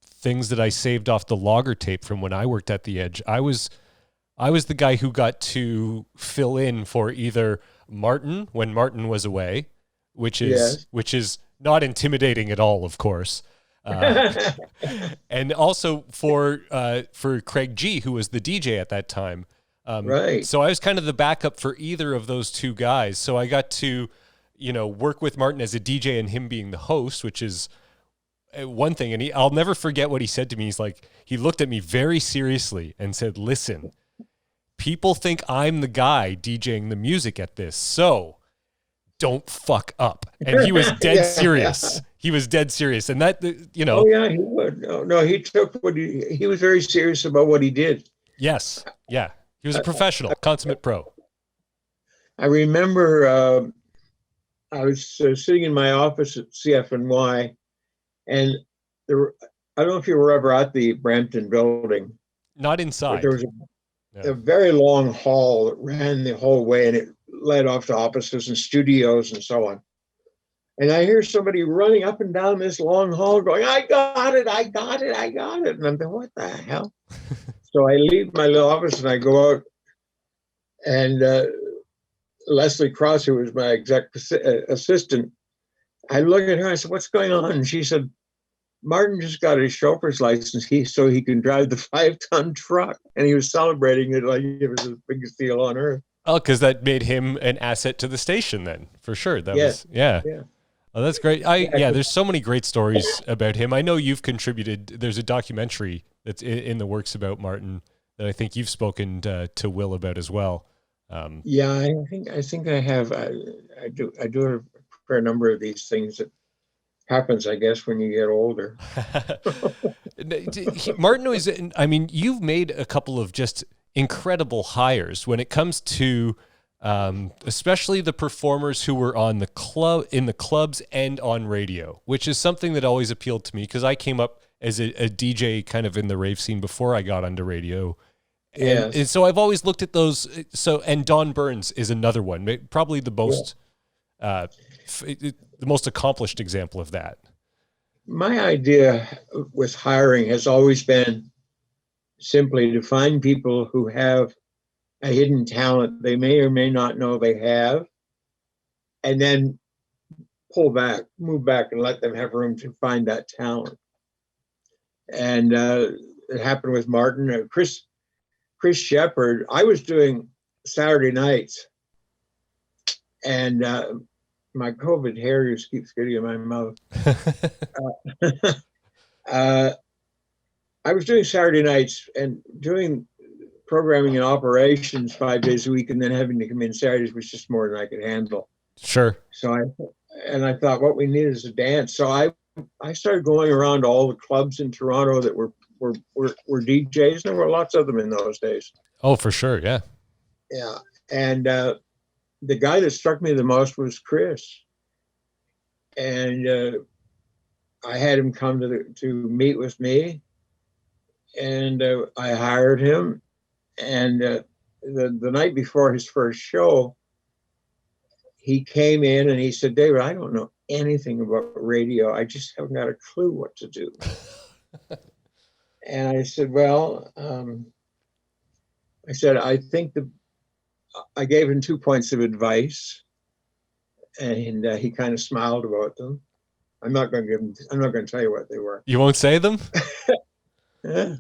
things that I saved off the logger tape from when I worked at The Edge. I was the guy who got to fill in for either Martin when Martin was away, which is not intimidating at all, of course. And also for Craig G, who was the DJ at that time. Right. So I was kind of the backup for either of those two guys. So I got to, work with Martin as a DJ and him being the host, which is one thing. And I'll never forget what he said to me. He's like, he looked at me very seriously and said, "Listen, people think I'm the guy DJing the music at this, so don't fuck up." And he was dead serious. He was dead serious. And that, Oh, yeah, he would. No, he took he was very serious about what he did. Yes. Yeah. He was a professional, consummate pro. I remember I was sitting in my office at CFNY, and I don't know if you were ever at the Brampton building. Not inside. There was a very long hall that ran the whole way, and it led off to offices and studios and so on. And I hear somebody running up and down this long hall going, "I got it, I got it, I got it." And I'm thinking, what the hell? So I leave my little office and I go out, and Leslie Cross, who was my exec assistant, I look at her, I said, "What's going on?" And she said, "Martin just got his chauffeur's license so he can drive the 5-ton truck." And he was celebrating it like it was the biggest deal on earth. Oh, because that made him an asset to the station then, for sure. Yeah. Oh, that's great. There's so many great stories about him. I know you've contributed. There's a documentary that's in the works about Martin that I think you've spoken to Will about as well. Yeah, I think I have. I do a fair number of these things that happens, I guess, when you get older. Martin was, you've made a couple of just incredible hires when it comes to especially the performers who were in the clubs and on radio, which is something that always appealed to me because I came up as a DJ kind of in the rave scene before I got onto radio. And so I've always looked at those. And Don Burns is another one, probably the most the most accomplished example of that. My idea with hiring has always been simply to find people who have a hidden talent they may or may not know they have, and then move back and let them have room to find that talent. And it happened with Martin. Chris Shepard, I was doing Saturday nights, and my COVID hair just keeps getting in my mouth. I was doing Saturday nights and doing programming and operations 5 days a week, and then having to come in Saturdays was just more than I could handle. Sure. So I thought what we need is a dance. So I I started going around to all the clubs in Toronto that were DJs, and there were lots of them in those days. Oh, for sure. Yeah. Yeah. And the guy that struck me the most was Chris. And I had him come to meet with me, and I hired him. And the night before his first show, he came in and he said, "David, I don't know anything about radio. I just haven't got a clue what to do." And I said, "Well," I said, I gave him 2 points of advice, and he kind of smiled about them. I'm not going to tell you what they were. You won't say them? Yeah.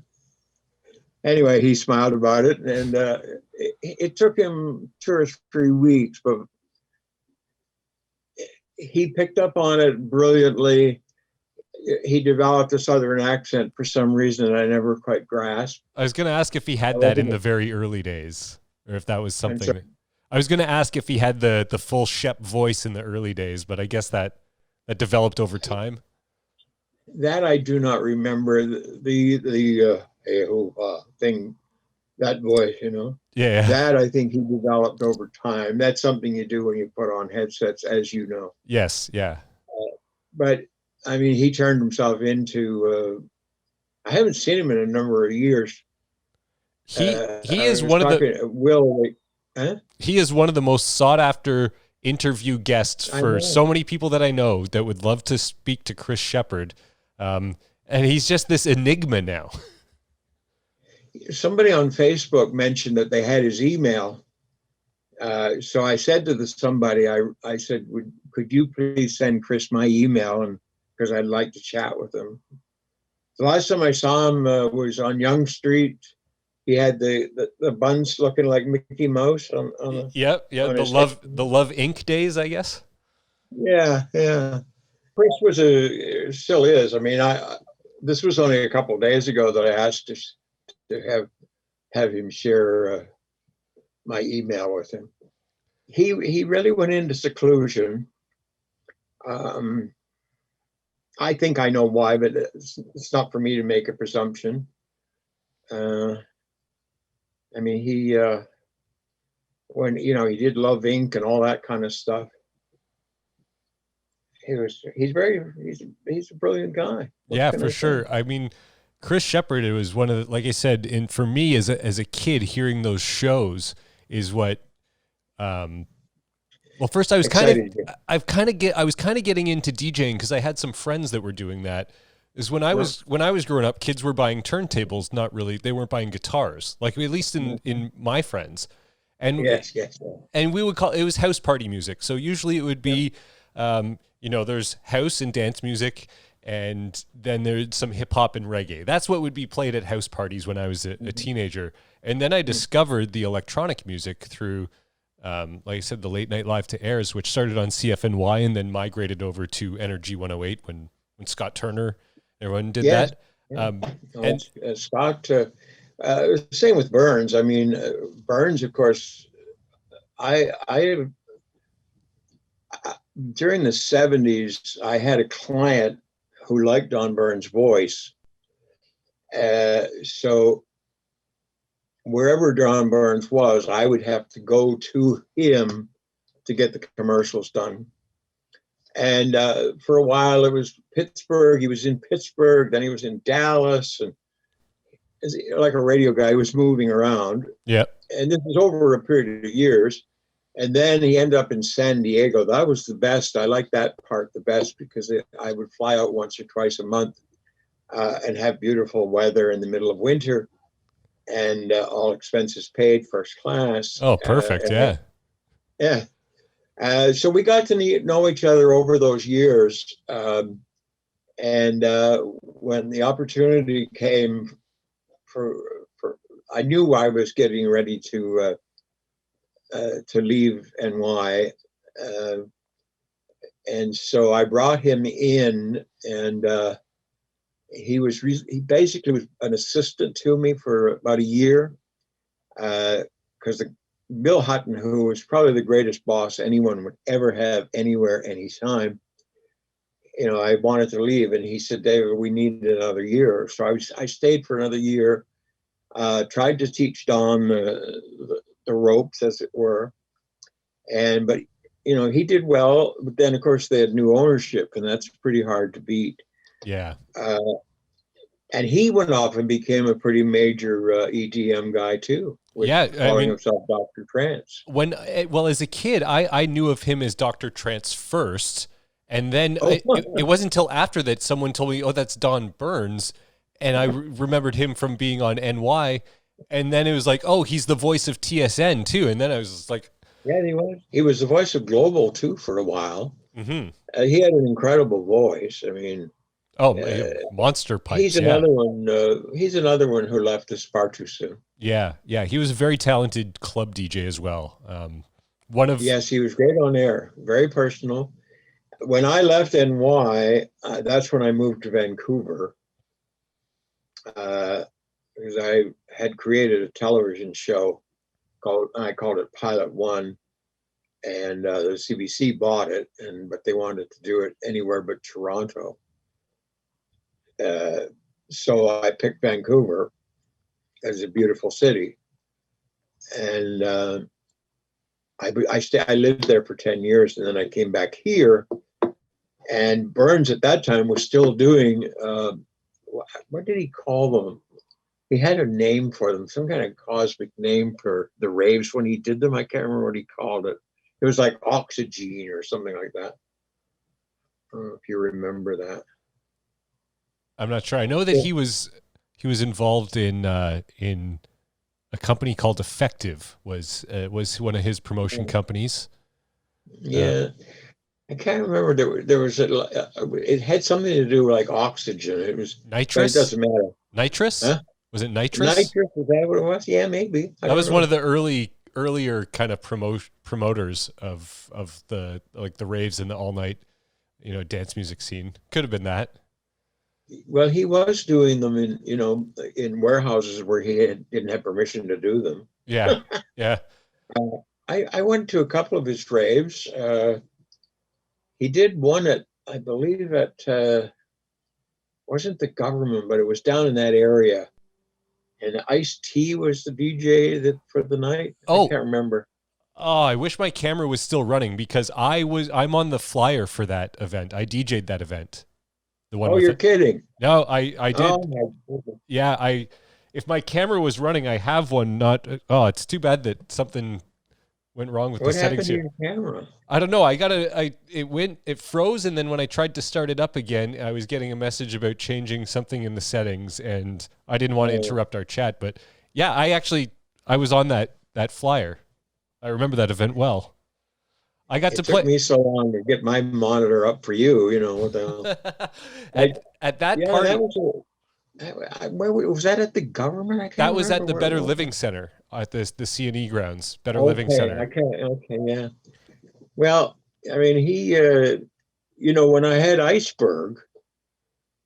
Anyway, he smiled about it, and it took him 2 or 3 weeks, but he picked up on it brilliantly. He developed a Southern accent for some reason that I never quite grasped. I was going to ask if he had that in the very early days, or if that was something. I was going to ask if he had the full Shep voice in the early days, but I guess that developed over time. That I do not remember. The thing, that voice, Yeah. That I think he developed over time. That's something you do when you put on headsets, as you know. Yes. Yeah. But I mean, he turned himself into. I haven't seen him in a number of years. He is one of the. He is one of the most sought after interview guests for so many people that I know that would love to speak to Chris Shepherd. And he's just this enigma now. Somebody on Facebook mentioned that they had his email. So I said to somebody, I said, could you please send Chris my email, and because I'd like to chat with him. The last time I saw him was on Yonge Street. He had the buns looking like Mickey Mouse on the Love Inc. days, I guess. Yeah. Chris still is. I mean, this was only a couple of days ago that I asked to have him share my email with him. He really went into seclusion. I think I know why, but it's not for me to make a presumption. I mean, he did Love Inc. and all that kind of stuff. He's a brilliant guy. Yeah, for sure. I mean, Chris Shepherd, it was one of the, like I said, and for me as a kid, hearing those shows is what. Well, first I was kind of getting into DJing because I had some friends that were doing that. Is when I was growing up, kids were buying turntables. Not really, they weren't buying guitars. Like at least in my friends, and yes. And we would call it was house party music. So usually it would be, there's house and dance music, and then there's some hip hop and reggae. That's what would be played at house parties when I was a teenager. And then I discovered the electronic music through, like I said, the late night live to airs, which started on CFNY and then migrated over to Energy 108 when Scott Turner, everyone did that. And Scott, same with Burns. I mean, Burns, of course, I during the 70s, I had a client who liked Don Burns' voice. So wherever Don Burns was, I would have to go to him to get the commercials done. And for a while it was Pittsburgh. He was in Pittsburgh, then he was in Dallas, and like a radio guy, he was moving around. Yeah. And this was over a period of years. And then he ended up in San Diego. That was the best. I liked that part the best because I would fly out once or twice a month and have beautiful weather in the middle of winter, and all expenses paid, first class. Oh, perfect. Yeah. So we got to know each other over those years. And when the opportunity came I knew I was getting ready to leave NY. And so I brought him in, and he basically was an assistant to me for about a year, because Bill Hutton, who was probably the greatest boss anyone would ever have anywhere, anytime, I wanted to leave, and he said, David, we need another year. So I stayed for another year, tried to teach Don the ropes, as it were. But he did well. But then, of course, they had new ownership, and that's pretty hard to beat. Yeah. And he went off and became a pretty major EDM guy too. Calling himself Dr. Trance. As a kid, I knew of him as Dr. Trance first, and then it wasn't until after that someone told me, "Oh, that's Don Burns," and I remembered him from being on NY, and then it was like, "Oh, he's the voice of TSN too," and then I was just like, "Yeah, he was. He was the voice of Global too for a while. Mm-hmm. He had an incredible voice. I mean." Monster pipes. He's another one. He's another one who left us far too soon. Yeah. He was a very talented club DJ as well. Yes, he was great on air. Very personal. When I left NY, that's when I moved to Vancouver, because I had created a television show I called it Pilot One, and the CBC bought it, but they wanted to do it anywhere but Toronto. So I picked Vancouver as a beautiful city, and I lived there for 10 years, and then I came back here. And Burns at that time was still doing what did he call them? He had a name for them, some kind of cosmic name for the raves when he did them. I can't remember what he called it. It was like Oxygen or something like that. I don't know if you remember that. I'm not sure. I know that he was involved in a company called Effective was one of his promotion companies. Yeah, I can't remember. There was it had something to do with like oxygen. It was nitrous. It doesn't matter. Nitrous? Huh? Was it nitrous? Nitrous, was that what it was? Yeah, maybe. That was one of the earlier kind of promoters of the the raves and the all night dance music scene. Could have been that. Well, he was doing them in warehouses where he didn't have permission to do them. Yeah. I went to a couple of his raves. He did one I believe wasn't the government, but it was down in that area. And Ice-T was the DJ for the night. I can't remember. Oh, I wish my camera was still running because I'm on the flyer for that event. I DJ'd that event. The one. You're kidding. No, I did. Oh, my goodness. Yeah, if my camera was running, I have one. It's too bad that something went wrong with the settings here. What happened to your camera? I don't know. It froze, and then when I tried to start it up again, I was getting a message about changing something in the settings, and I didn't want to interrupt our chat. But yeah, I was on that flyer. I remember that event well. I got to play. It took me so long to get my monitor up for you. What the hell? at that party. Where was that at the government? That was at the Better Living Center at the C&E grounds. Better Living Center. Okay, yeah. Well, I mean, he, when I had Iceberg,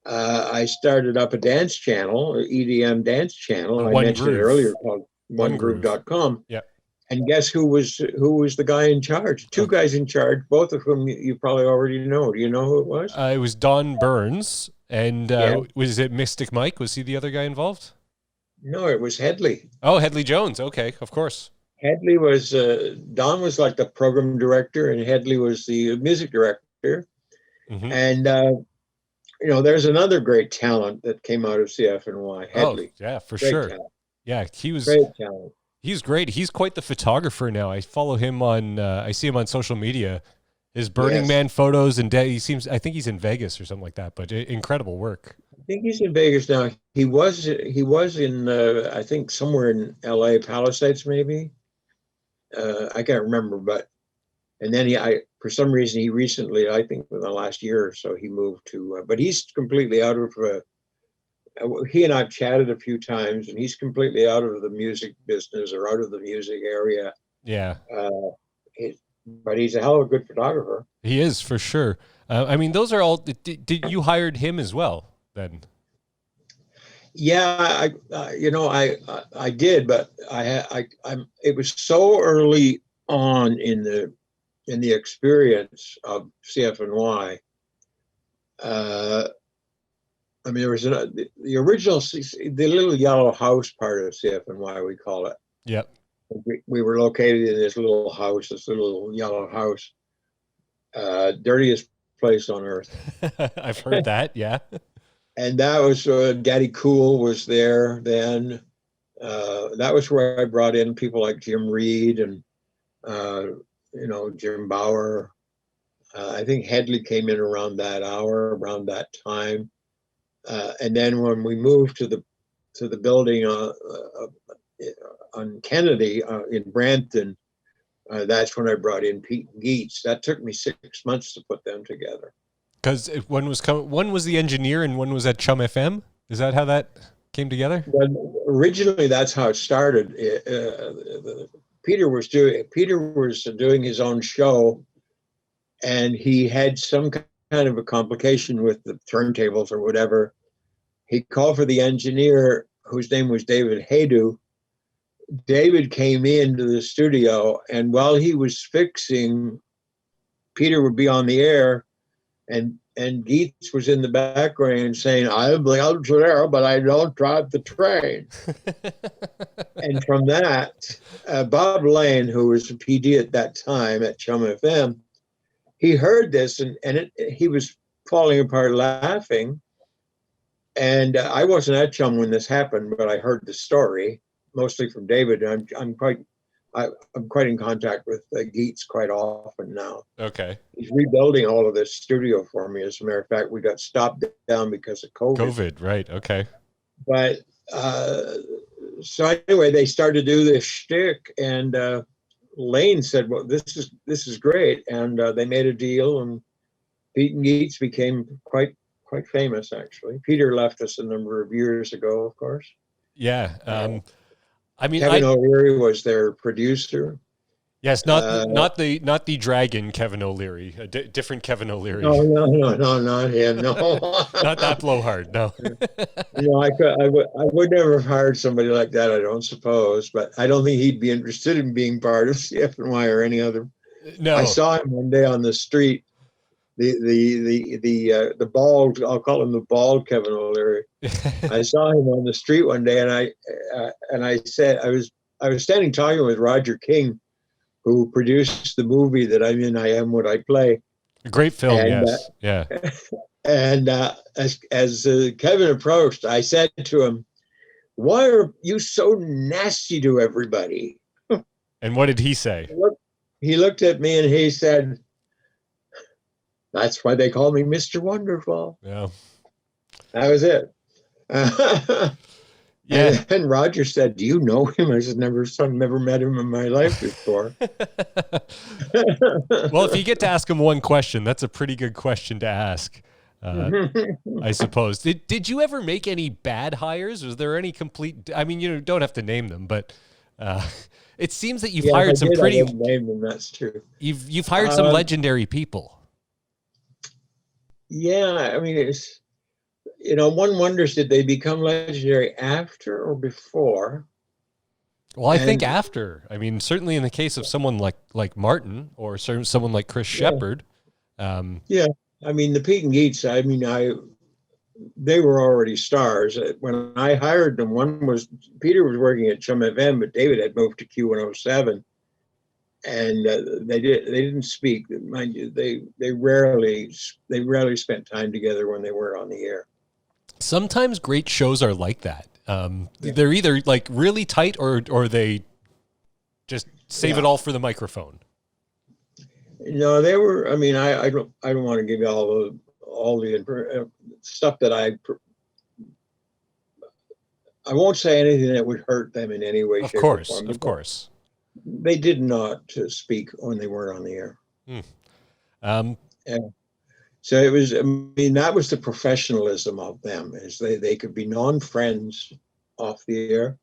I started up a dance channel, EDM dance channel. I mentioned it earlier, called OneGroove.com. Yeah. And guess who was the guy in charge? Two guys in charge, both of whom you probably already know. Do you know who it was? It was Don Burns. And was it Mystic Mike? Was he the other guy involved? No, it was Headley. Oh, Headley Jones. Okay, of course. Headley was, Don was like the program director, and Headley was the music director. Mm-hmm. And, there's another great talent that came out of CFNY, Headley. Oh, yeah, for sure. Talent. Yeah, he was great talent. He's great. He's quite the photographer now. I follow him I see him on social media. His Burning Man photos, and I think he's in Vegas or something like that, but incredible work. I think he's in Vegas now. He was in, I think somewhere in LA, Palisades maybe. I can't remember, and then for some reason, he recently, I think within the last year or so, he moved to, but he's completely out of, he and I've chatted a few times, and he's completely out of the music business or out of the music area. Yeah. But he's a hell of a good photographer. He is, for sure. I mean, those are all. Did you hired him as well then? Yeah, I did, but it was so early on in the experience of CFNY I mean, there was the original, the little yellow house part of CFNY, we call it. Yep. We were located in this little house, this little yellow house, dirtiest place on earth. I've heard that. Yeah. And that was Daddy Cool was there then. That was where I brought in people like Jim Reed and Jim Bauer. I think Headley came in around that hour, around that time. And then when we moved to the building on Kennedy in Brampton, that's when I brought in Pete and Geets. That took me 6 months to put them together. Because one was the engineer and one was at Chum FM. Is that how that came together? Well, originally, that's how it started. Peter was doing his own show, and he had some kind of a complication with the turntables or whatever. He called for the engineer, whose name was David Haydu. David came into the studio, and while he was fixing, Peter would be on the air, and Geets was in the background saying, "I'm the engineer, but I don't drive the train." And from that, Bob Lane, who was a PD at that time at Chum FM, he heard this, and he was falling apart laughing. And I wasn't at Chum when this happened, but I heard the story, mostly from David. I'm quite in contact with Geets quite often now. Okay. He's rebuilding all of this studio for me. As a matter of fact, we got stopped down because of COVID. Right. Okay. But so anyway, they started to do this shtick, and Lane said, "Well, this is great," and they made a deal, and Pete and Geets became quite famous. Actually, Peter left us a number of years ago, of course. Yeah. I mean, Kevin O'Leary was their producer. Yes, not the dragon Kevin O'Leary, a different Kevin O'Leary. No, not him. No, not that blowhard. No. I would never have hired somebody like that. I don't suppose, but I don't think he'd be interested in being part of CFNY or any other. No, I saw him one day on the street. The bald, I'll call him the bald Kevin O'Leary. I saw him on the street one day, and I said I was standing talking with Roger King, who produced the movie that I'm in, I Am What I Play. A great film, and, yes. Yeah. And as Kevin approached, I said to him, "Why are you so nasty to everybody?" And what did he say? He looked at me and he said, "That's why they call me Mr. Wonderful." Yeah. That was it. Yeah. And Roger said, "Do you know him?" I said, never met him in my life before. Well, if you get to ask him one question, that's a pretty good question to ask, I suppose. Did you ever make any bad hires? Was there any complete? I mean, you don't have to name them, but it seems that you've hired some pretty. I name them. That's true. You've hired some legendary people. Yeah, I mean, it's. One wonders, did they become legendary after or before? Well, I think after. I mean, certainly in the case of someone like Martin or someone like Chris Shepard. Yeah, I mean, the Pete and Geets, they were already stars. When I hired them, Peter was working at Chum FM, but David had moved to Q107. And they didn't speak. Mind you, they rarely spent time together when they were on the air. Sometimes great shows are like that. They're either like really tight or they just save it all for the microphone. No, they were. I mean, I don't want to give you all the stuff that I won't say anything that would hurt them in any way. Of course. They did not speak when they weren't on the air. Yeah. So it was, I mean, that was the professionalism of them, is they could be non-friends off the air.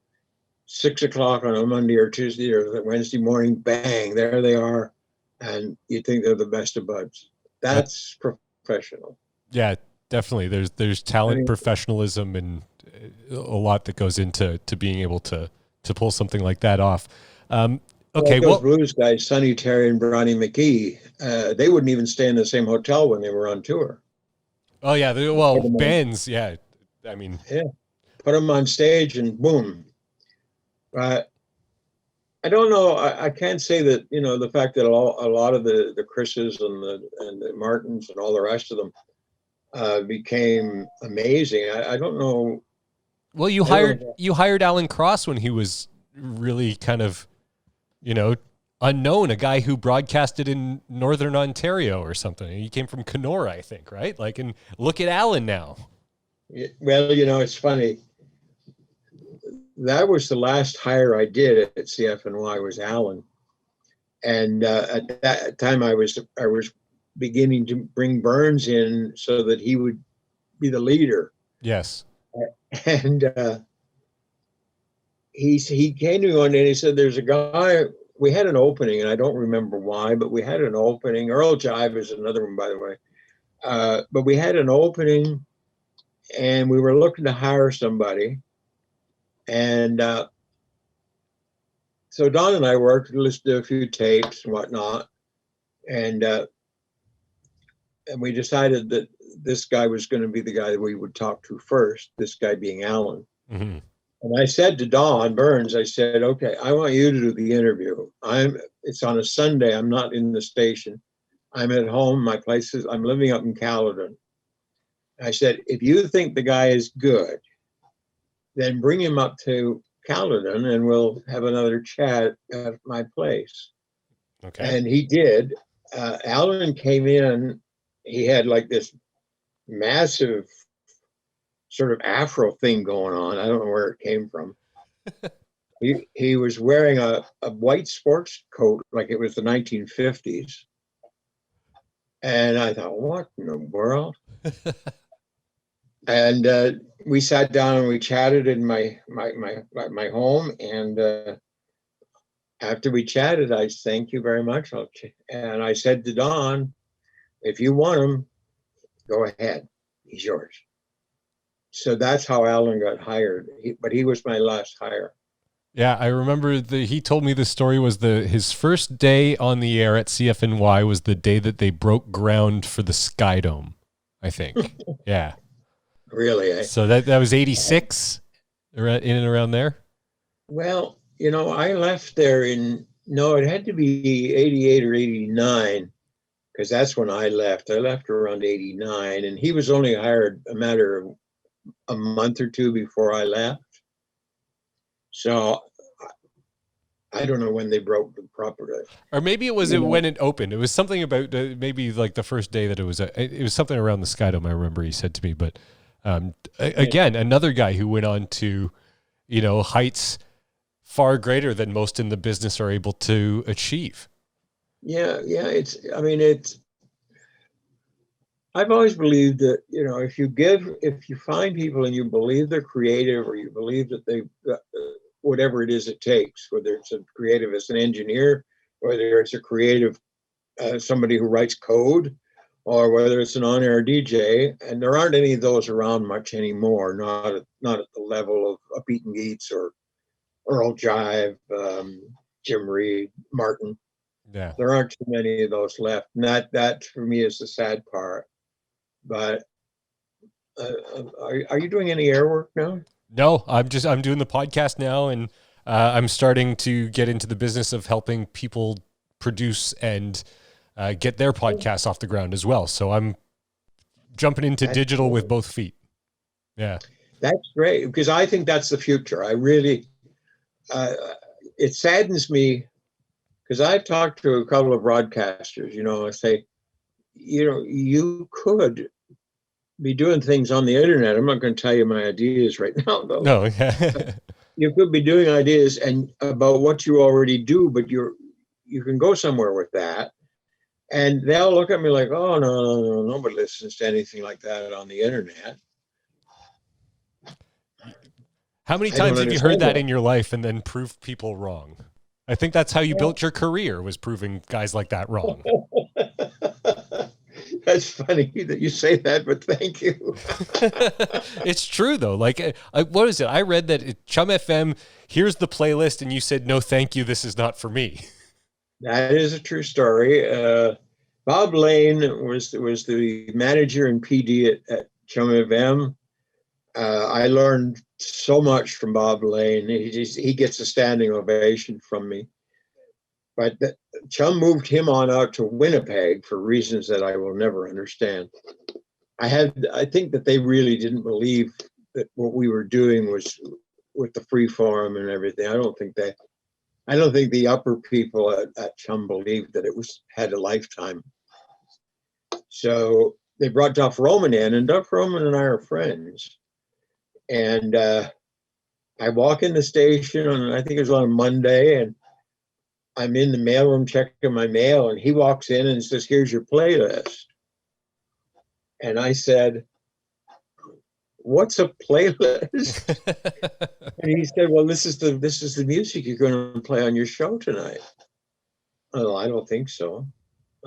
6 o'clock on a Monday or Tuesday or Wednesday morning, bang, there they are. And you think they're the best of buds. That's professional. Yeah, definitely. There's talent, professionalism, and a lot that goes into being able to pull something like that off. Okay, those blues guys, Sonny Terry and Bronnie McKee, they wouldn't even stay in the same hotel when they were on tour. Oh yeah, well, bands, yeah. I mean, yeah, put them on stage and boom. I don't know. I can't say that, the fact that a lot of the Chris's and the Martins and all the rest of them became amazing. I don't know. well, you hired Alan Cross when he was really kind of, unknown, a guy who broadcasted in Northern Ontario or something. He came from Kenora, I think, right? Like, and look at Alan now. Well, it's funny. That was the last hire I did at CFNY was Alan. And at that time, I was beginning to bring Burns in so that he would be the leader. Yes. And he came to me one day and he said, "There's a guy." We had an opening, and I don't remember why, but we had an opening. Earl Jive is another one, by the way. But we had an opening, and we were looking to hire somebody. And so Don and I worked, listened to a few tapes and whatnot, and we decided that this guy was going to be the guy that we would talk to first, this guy being Alan. Mm-hmm. And I said to Don Burns, I said, "Okay, I want you to do the interview. It's on a Sunday. I'm not in the station. I'm at home. I'm living up in Caledon." I said, "If you think the guy is good, then bring him up to Caledon and we'll have another chat at my place." Okay. And he did. Alan came in. He had like this massive sort of afro thing going on. I don't know where it came from. He was wearing a white sports coat like it was the 1950s. And I thought, what in the world? And we sat down and we chatted in my home. And after we chatted, I said, "Thank you very much." And I said to Don, "If you want him, go ahead. He's yours." So that's how Alan got hired. But he was my last hire. Yeah, I remember he told me the story was his first day on the air at CFNY was the day that they broke ground for the Sky Dome, I think. Yeah. Really? So that was 86, in and around there? Well, I left there it had to be 88 or 89, because that's when I left. I left around 89, and he was only hired a matter of a month or two before I left. So I don't know when they broke the property. Or maybe it was when it opened. It was something about maybe like the first day that it was something around the Sky Dome, I remember he said to me. But again, another guy who went on to, heights far greater than most in the business are able to achieve. Yeah. I've always believed that, if you find people and you believe they're creative, or you believe that they, whatever it is it takes, whether it's a creative as an engineer, whether it's a creative, somebody who writes code, or whether it's an on-air DJ, and there aren't any of those around much anymore, not at the level of Pete and Geets or Earl Jive, Jim Reed, Martin. Yeah. There aren't too many of those left. And that for me is the sad part. But are you doing any air work now? No, I'm doing the podcast now, and I'm starting to get into the business of helping people produce and get their podcasts off the ground as well. So I'm jumping into digital with both feet. Yeah. That's great, because I think that's the future. I really, it saddens me, because I've talked to a couple of broadcasters, I say, you could be doing things on the internet. I'm not going to tell you my ideas right now, though. No, yeah. You could be doing ideas and about what you already do, but you can go somewhere with that. And they'll look at me like, "Oh, no, nobody listens to anything like that on the internet." How many times have you heard that in your life and then proved people wrong? I think that's how you built your career, was proving guys like that wrong. That's funny that you say that, but thank you. It's true, though. Like, what is it? I read that Chum FM, here's the playlist, and you said, "No, thank you, this is not for me." That is a true story. Bob Lane was the manager and PD at Chum FM. I learned so much from Bob Lane. He gets a standing ovation from me. But Chum moved him on out to Winnipeg for reasons that I will never understand. I think that they really didn't believe that what we were doing was with the free forum and everything. I don't think the upper people at Chum believed that it had a lifetime. So they brought Duff Roman in, and Duff Roman and I are friends. And I walk in the station, and I think it was on a Monday, and I'm in the mailroom checking my mail, and he walks in and says, "Here's your playlist." And I said, "What's a playlist?" And he said, "Well, this is the music you're going to play on your show tonight." Oh, I don't think so.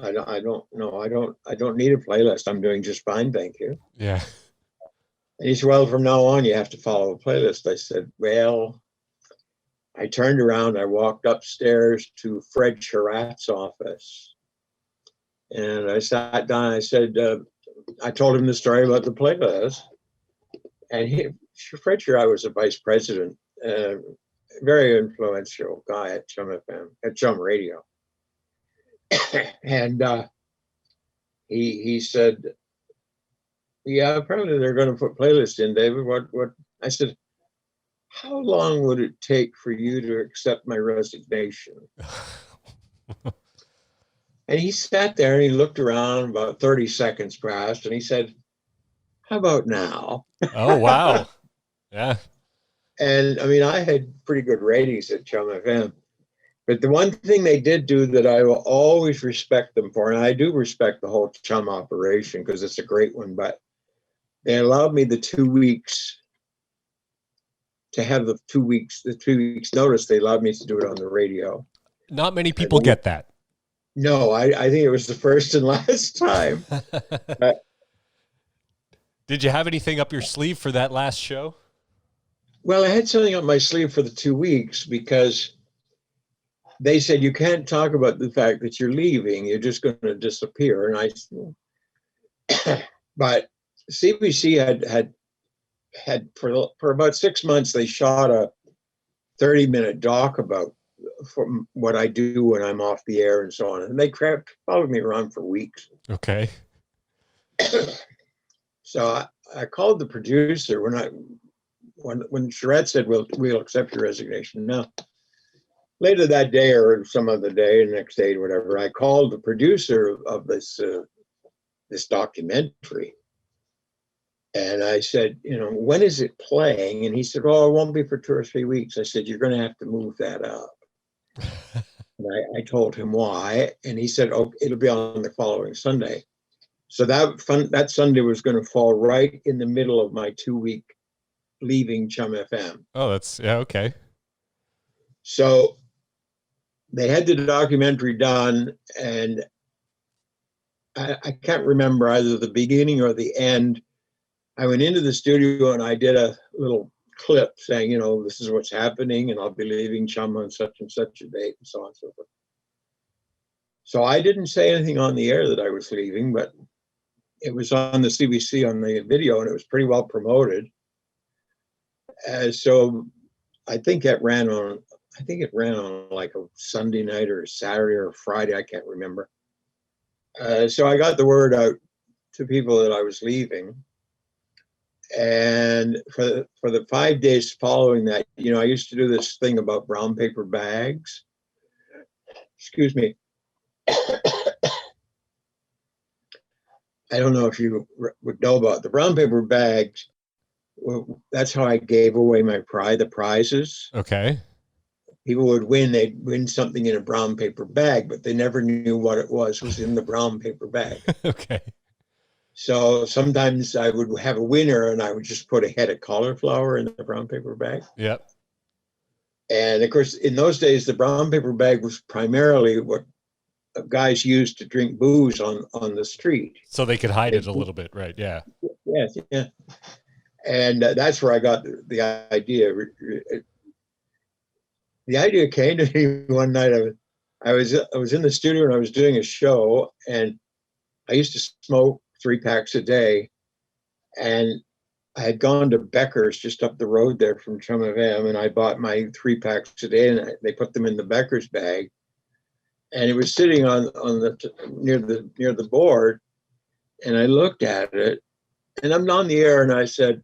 I don't know. I don't need a playlist. I'm doing just fine, thank you. Yeah. And he said, "Well, from now on, you have to follow a playlist." I said, "Well," I turned around, I walked upstairs to Fred Sherratt's office, and I sat down. I said, I told him the story about the playlist, and Fred Sherratt was a vice president, very influential guy at Chum FM, at Chum Radio. And he said, "Yeah, apparently they're going to put playlists in, David. What?" I said, "How long would it take for you to accept my resignation?" And he sat there and he looked around, about 30 seconds passed, and he said, "How about now?" Oh, wow. Yeah. And I mean, I had pretty good ratings at Chum FM. But the one thing they did do that I will always respect them for, and I do respect the whole Chum operation because it's a great one, but they allowed me the 2 weeks to have the 2 weeks notice. They allowed me to do it on the radio. Not many people get that. No, I think it was the first and last time. Did you have anything up your sleeve for that last show? Well, I had something up my sleeve for the 2 weeks because they said you can't talk about the fact that you're leaving. You're just going to disappear. And but CBC had for about 6 months, they shot a 30-minute doc about from what I do when I'm off the air and so on. And they followed me around for weeks. Okay. So I called the producer when Sherratt said, we'll accept your resignation. Now, later that day or some other day, next day, whatever, I called the producer of this documentary. And I said, when is it playing? And he said, "Oh, it won't be for 2 or 3 weeks." I said, "You're going to have to move that up." And I told him why. And he said, "Oh, it'll be on the following Sunday." So that Sunday was going to fall right in the middle of my 2-week leaving Chum FM. Oh, okay. So they had the documentary done, and I can't remember either the beginning or the end. I went into the studio and I did a little clip saying, this is what's happening, and I'll be leaving Chum on such and such a date, and so on and so forth. So I didn't say anything on the air that I was leaving, but it was on the CBC on the video, and it was pretty well promoted. So I think it ran on like a Sunday night or a Saturday or a Friday. I can't remember. So I got the word out to people that I was leaving. And for the 5 days following that, I used to do this thing about brown paper bags. Excuse me. I don't know if you would know about the brown paper bags. Well, that's how I gave away the prizes. Okay. People would win. They'd win something in a brown paper bag, but they never knew what it was in the brown paper bag. Okay. So sometimes I would have a winner and I would just put a head of cauliflower in the brown paper bag. Yep. And of course, in those days, the brown paper bag was primarily what guys used to drink booze on the street. So they could hide it a little bit, right? Yeah. Yes, yeah. And that's where I got the idea. The idea came to me one night. I was in the studio and I was doing a show, and I used to smoke 3 packs a day, and I had gone to Becker's just up the road there from Chum FM, and I bought my 3 packs a day, and they put them in the Becker's bag, and it was sitting on the near the board, and I looked at it, and I'm on the air, and I said,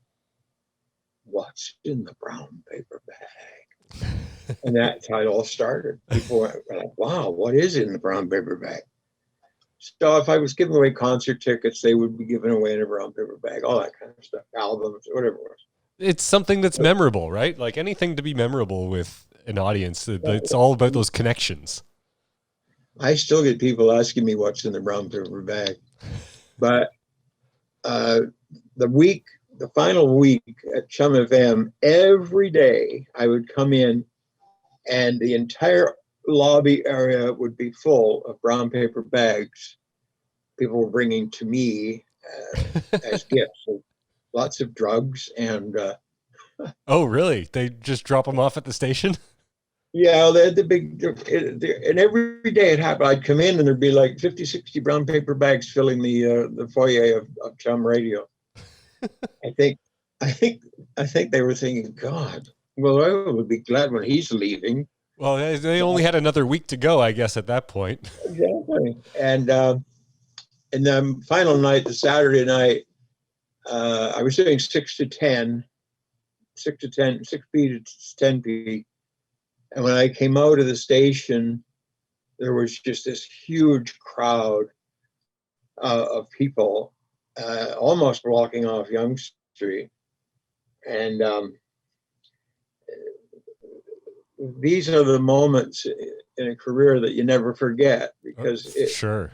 "What's in the brown paper bag?" And that's how it all started. People were like, "Wow, what is in the brown paper bag?" So if I was giving away concert tickets, they would be given away in a brown paper bag, all that kind of stuff, albums, whatever it was. It's something that's memorable, right? Like anything to be memorable with an audience, it's all about those connections. I still get people asking me what's in the brown paper bag. But the final week at Chum FM, every day I would come in and the entire lobby area would be full of brown paper bags people were bringing to me as gifts. So lots of drugs and oh, really? They just drop them off at the station? yeah, they had the big, and every day it happened. I'd come in and there'd be like 50, 60 brown paper bags filling the foyer of Chum Radio. I think they were thinking, God, well, I would be glad when he's leaving. Well, they only had another week to go, I guess, at that point. Exactly. And the final night, the Saturday night, I was doing 6 to 10, 6 to 10, 6p to 10p. And when I came out of the station, there was just this huge crowd of people almost blocking off Yonge Street. And these are the moments in a career that you never forget because sure,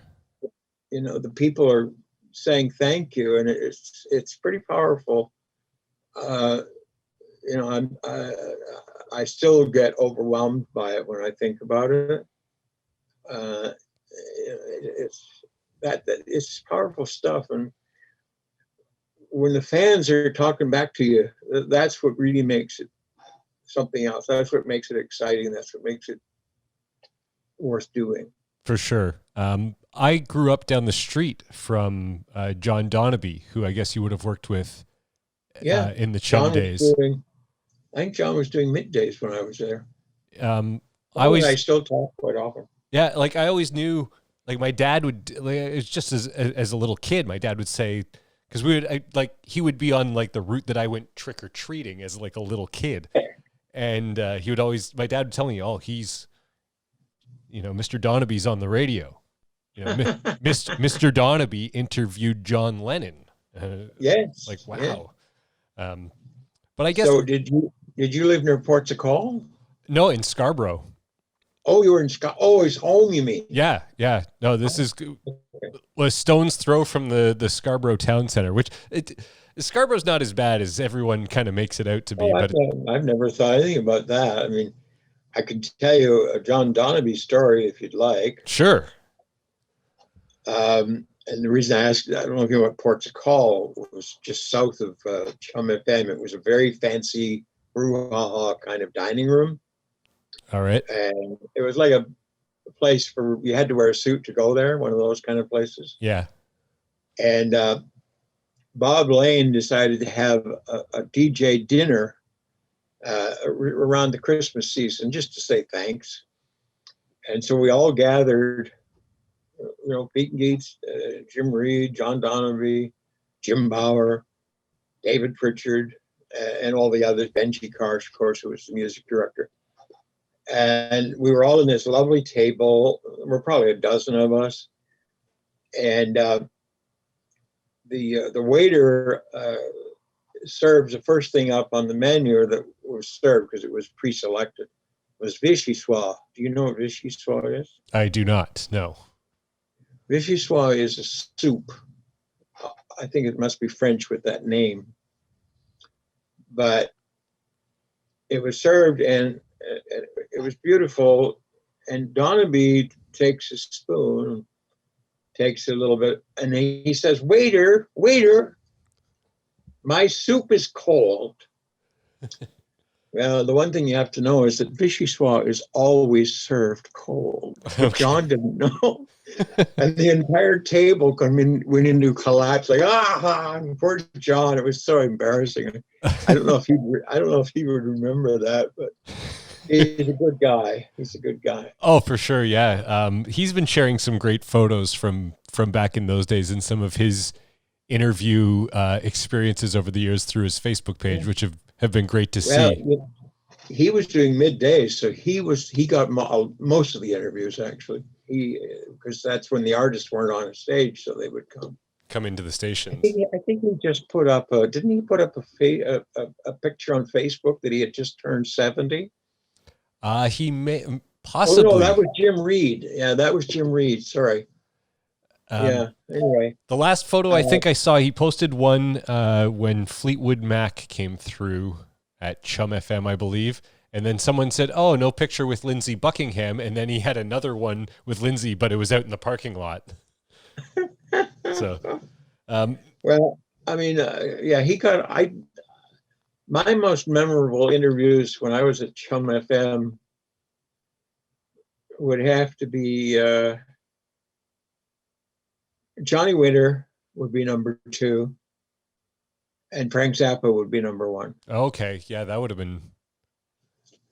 the people are saying thank you, and it's pretty powerful. I still get overwhelmed by it when I think about it. It's powerful stuff, and when the fans are talking back to you, that's what really makes it something else. That's what makes it exciting. That's what makes it worth doing. For sure. I grew up down the street from John Donaby, who I guess you would have worked with in the Chum days. I think John was doing middays when I was there. I still talk quite often. Yeah, like I always knew, like my dad would, it's just as a little kid, my dad would say, because he would be on like the route that I went trick or treating as like a little kid, and he would always, my dad would tell me, oh, he's, Mr. Donaby's on the radio, Mr. Donaby interviewed John Lennon. Yes, like wow. Yeah. But I guess. So did you live near Port Call? No, in Scarborough. Oh, you were in Scarborough. Oh, it's home, you mean? Yeah. No, this is a stone's throw from the Scarborough Town Center, which Scarborough's not as bad as everyone kind of makes it out to be. But I've never thought anything about that. I mean, I could tell you a John Donaby story if you'd like. Sure. And the reason I asked, I don't know if you know what Port Call was, just south of Chum FM. It was a very fancy brouhaha kind of dining room. All right. And it was like a place where you had to wear a suit to go there, one of those kind of places. Yeah. And Bob Lane decided to have a DJ dinner around the Christmas season just to say thanks. And so we all gathered, Pete and Geets, Jim Reed, John Donaby, Jim Bauer, David Pritchard, and all the others, Benji Karsh, of course, who was the music director. And we were all in this lovely table. There were probably a dozen of us. And the waiter serves the first thing up on the menu that was served, because it was pre-selected, was vichyssoise. Do you know what vichyssoise is? I do not, no. Vichyssoise is a soup. I think it must be French with that name. But it was served, and it was beautiful. And Donaby takes a spoon, takes a little bit, and he says, waiter, my soup is cold. Well, the one thing you have to know is that Vichyssoise is always served cold. But Okay. John didn't know. And the entire table went into collapse, like, and poor John. It was so embarrassing. I don't know if he would remember that, but he's a good guy. He's a good guy. Oh, for sure. Yeah. He's been sharing some great photos from back in those days and some of his interview experiences over the years through his Facebook page, which have been great to see. He was doing middays, so he got most of the interviews, actually. Because that's when the artists weren't on a stage, so they would come into the stations. I think he just put up didn't he put up a picture on Facebook that he had just turned 70? He may possibly. Oh no, that was Jim Reed. Yeah, that was Jim Reed. Sorry. Yeah. Anyway, the last photo I think I saw, he posted one when Fleetwood Mac came through at Chum FM, I believe. And then someone said, "Oh, no picture with Lindsey Buckingham." And then he had another one with Lindsey, but it was out in the parking lot. So, well, I mean, yeah, my most memorable interviews when I was at Chum FM would have to be Johnny Winter would be number 2, and Frank Zappa would be number 1. Okay, yeah, that would have been.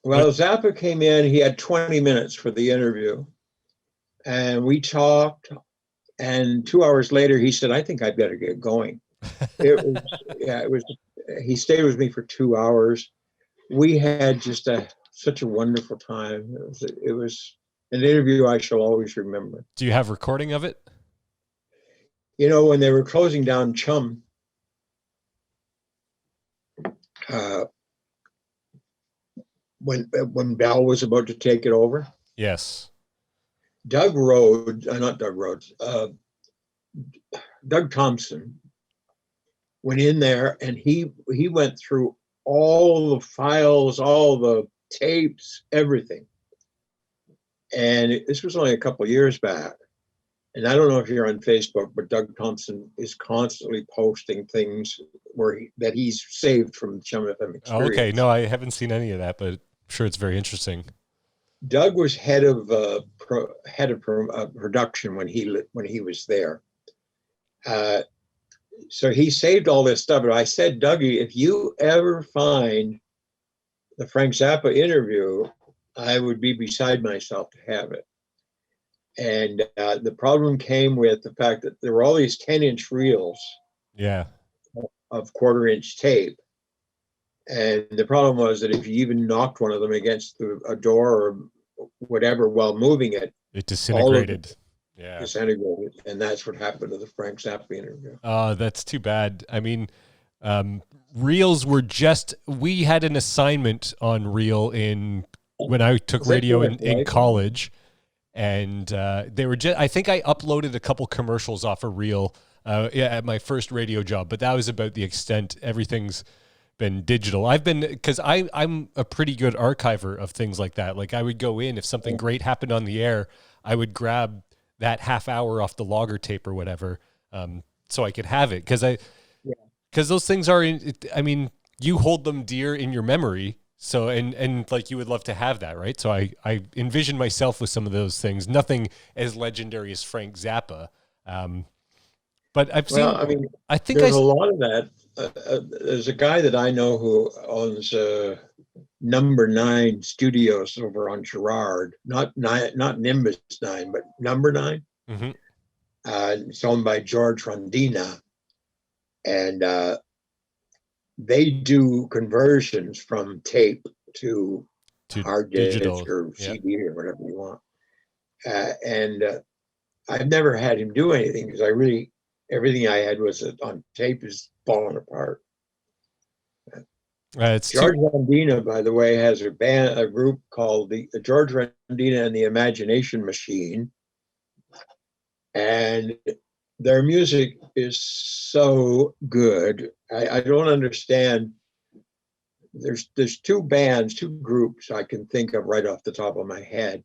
Well, Zappa came in. He had 20 minutes for the interview, and we talked. And 2 hours later, he said, "I think I'd better get going." It was. He stayed with me for 2 hours. We had just such a wonderful time. It was an interview I shall always remember. Do you have recording of it? You know, when they were closing down Chum, when Bell was about to take it over. Yes. Doug Thompson went in there, and he went through all the files, all the tapes, everything. And this was only a couple of years back. And I don't know if you're on Facebook, but Doug Thompson is constantly posting things that he's saved from Chum FM experience. Oh, okay, no, I haven't seen any of that, but I'm sure it's very interesting. Doug was head of production when he was there. So he saved all this stuff. But I said, "Dougie, if you ever find the Frank Zappa interview, I would be beside myself to have it." And the problem came with the fact that there were all these 10-inch reels, of 1/4-inch tape. And the problem was that if you even knocked one of them against a door or whatever while moving it, it disintegrated. Disintegrated. And that's what happened to the Frank Zappa interview. That's too bad. I mean, reels were we had an assignment on reel when I took radio in college. And they were I think I uploaded a couple commercials off a reel at my first radio job, but that was about the extent. Everything's been digital. Because I'm a pretty good archiver of things like that. Like I would go in, if something great happened on the air, I would grab that half hour off the logger tape or whatever, so I could have it. Because those things are, I mean, you hold them dear in your memory. So, and like you would love to have that, right? So I envision myself with some of those things, nothing as legendary as Frank Zappa. But I've seen, I think there's a lot of that. There's a guy that I know who owns Number 9 Studios over on Girard, not Nimbus 9, but Number 9. Mm-hmm. It's owned by George Rondina. And they do conversions from tape to hard disk or CD or whatever you want. And I've never had him do anything because everything I had was on tape is falling apart. George Rondina, by the way, has a group called the George Rondina and the Imagination Machine. And their music is so good. I don't understand. There's two groups I can think of right off the top of my head.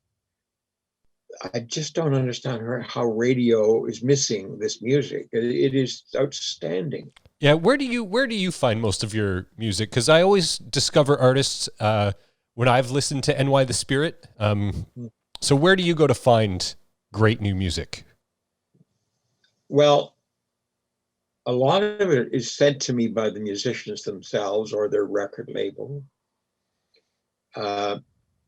I just don't understand how radio is missing this music. It is outstanding. Yeah, where do you find most of your music? Because I always discover artists when I've listened to NY the Spirit. So where do you go to find great new music? Well, a lot of it is sent to me by the musicians themselves or their record label.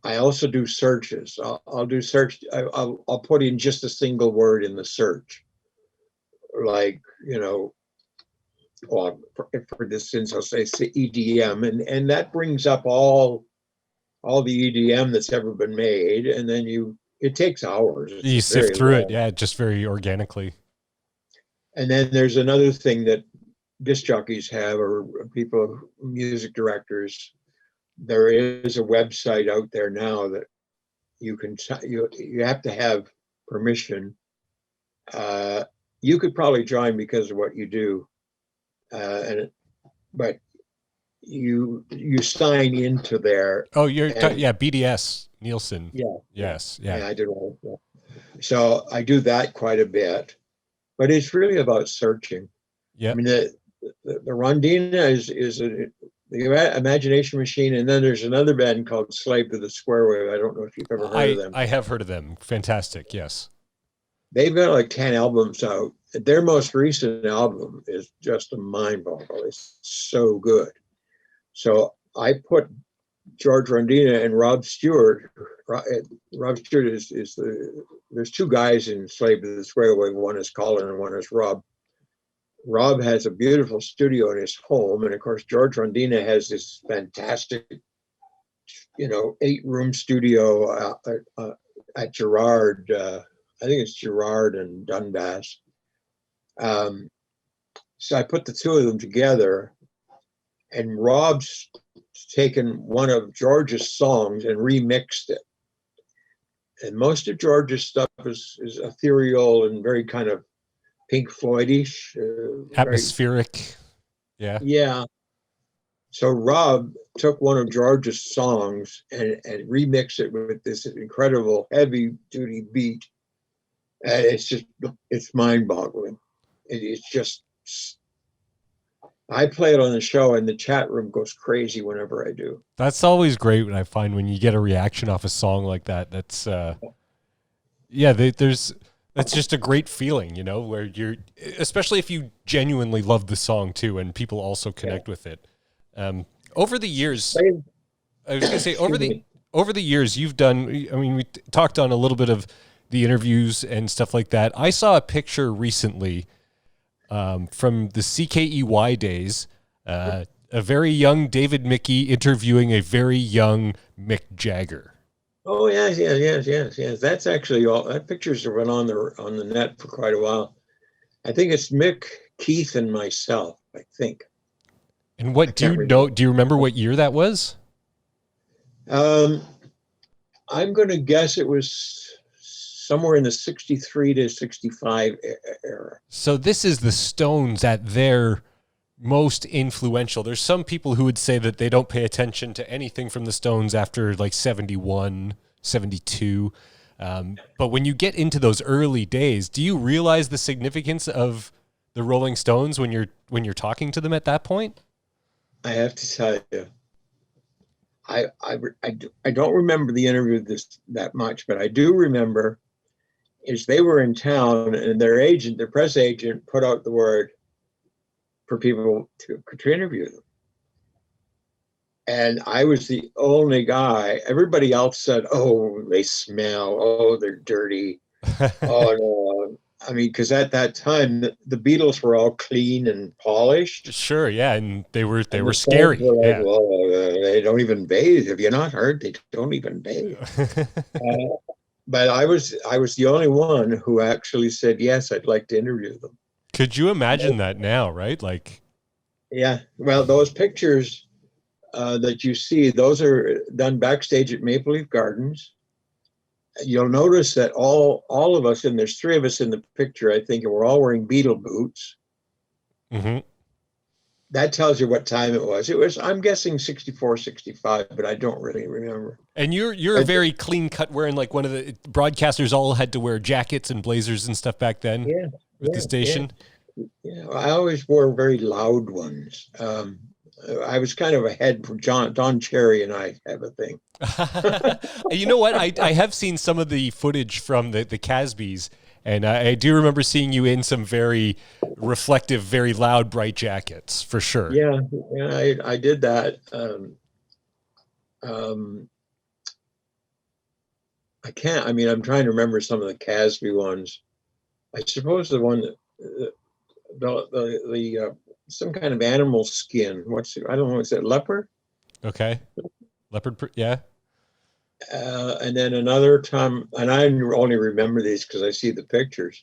I also do searches. I'll do search. I'll put in just a single word in the search, like, well, for this instance, I'll say EDM, and that brings up all the EDM that's ever been made, and then it takes hours. You sift through it, yeah, just very organically. And then there's another thing that disc jockeys have, or people, music directors. There is a website out there now that you have to have permission. You could probably join because of what you do, but you sign into there. Oh, BDS Nielsen. Yeah. Yes. Yeah. I do. So I do that quite a bit, but it's really about searching. Yeah. I mean, the Rondina is the Imagination Machine, and then there's another band called Slave to the Square Wave. I don't know if you've ever heard of them. I have heard of them. Fantastic. Yes. They've got like 10 albums out. Their most recent album is just a mind boggle. It's so good. So I put George Rondina and Rob Stewart. Rob Stewart is there's two guys in Slave to the Square Wave. One is Colin and one is Rob. Rob has a beautiful studio in his home, and of course George Rondina has this fantastic, 8-room studio at Gerard. I think it's Gerard and Dundas. So I put the two of them together, and Rob's taken one of George's songs and remixed it. And most of George's stuff is ethereal and very kind of Pink Floydish, atmospheric. Yeah. Yeah. So Rob took one of George's songs and remixed it with this incredible heavy duty beat. And it's mind boggling. It's just, I play it on the show and the chat room goes crazy whenever I do. That's always great when I find when you get a reaction off a song like that. That's, that's just a great feeling, where you're, especially if you genuinely love the song too, and people also connect with it. Over the years, I was going to say over the years you've done, we talked on a little bit of the interviews and stuff like that. I saw a picture recently from the CKEY days, a very young David Mickey interviewing a very young Mick Jagger. Oh yes. That's actually all. That pictures have been on the net for quite a while. I think it's Mick, Keith, and myself. I think. And what do you know? Do you remember what year that was? I'm going to guess it was somewhere in the 63 to 65 era. So this is the Stones at their most influential. There's some people who would say that they don't pay attention to anything from the Stones after like 71, 72. But when you get into those early days, do you realize the significance of the Rolling Stones when you're talking to them at that point? I have to tell you, I don't remember the interview that much, but I do remember is they were in town and their press agent put out the word for people to interview them. And I was the only guy. Everybody else said, "Oh, they smell. Oh, they're dirty." Oh no. Because at that time the Beatles were all clean and polished. Sure, yeah, and they were scary. Were like, yeah. Well, they don't even bathe. Have you not heard? They don't even bathe. But I was the only one who actually said yes. I'd like to interview them. Could you imagine that now, right? Like, yeah. Well, those pictures that you see, those are done backstage at Maple Leaf Gardens. You'll notice that all of us, and there's 3 of us in the picture, I think, and we're all wearing Beatle boots. Mm-hmm. that tells you what time it was. It was, I'm guessing 64, 65, but I don't really remember. And you're very clean cut, wearing like one of the broadcasters all had to wear jackets and blazers and stuff back then. Yeah, with the station. Yeah, I always wore very loud ones. I was kind of ahead for Don Cherry and I have a thing. You know what? I have seen some of the footage from the Casbys, and I do remember seeing you in some very reflective, very loud, bright jackets, for sure. Yeah, I did that. I'm trying to remember some of the Casby ones. I suppose the one, the some kind of animal skin. I don't know, is it leopard? Okay. Leopard, yeah. And then another time, and I only remember these because I see the pictures.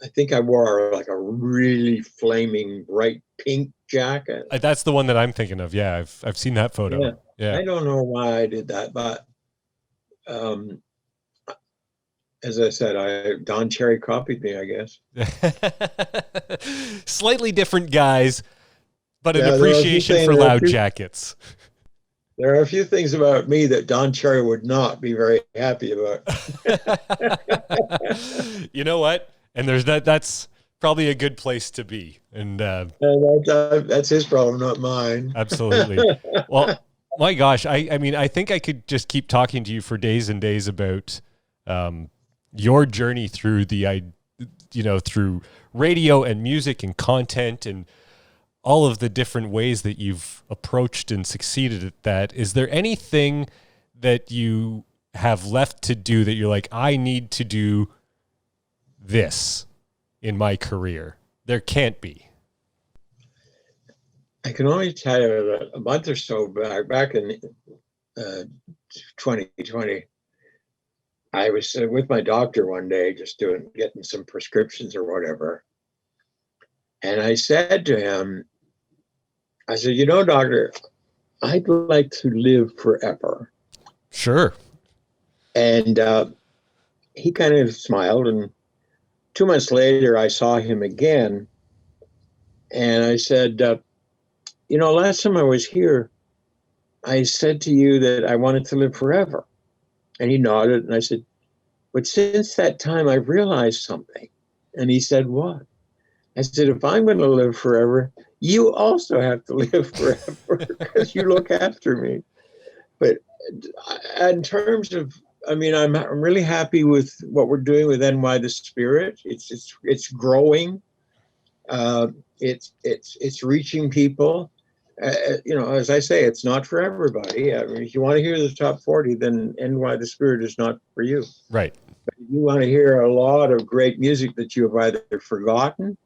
I think I wore like a really flaming bright pink jacket. That's the one that I'm thinking of. Yeah, I've seen that photo. Yeah. I don't know why I did that, but as I said, Don Cherry copied me, I guess. Slightly different guys, but an appreciation for loud jackets. There are a few things about me that Don Cherry would not be very happy about. You know what? And that's probably a good place to be. And that's his problem, not mine. Absolutely. Well, my gosh, I mean, I think I could just keep talking to you for days and days about your journey through through radio and music and content and all of the different ways that you've approached and succeeded at that. Is there anything that you have left to do that you're like, I need to do this in my career? There can't be. I can only tell you that a month or so back in 2020, I was with my doctor one day, just getting some prescriptions or whatever. And I said to him, I said, doctor, I'd like to live forever. Sure. And he kind of smiled. And 2 months later, I saw him again. And I said, last time I was here, I said to you that I wanted to live forever. And he nodded. And I said, but since that time, I've realized something. And he said, what? I said, if I'm going to live forever, you also have to live forever because you look after me. But in terms of, I'm really happy with what we're doing with NY the Spirit. It's growing. It's reaching people. As I say, it's not for everybody. I mean, if you want to hear the top 40, then NY the Spirit is not for you. Right. But if you want to hear a lot of great music that you have either forgotten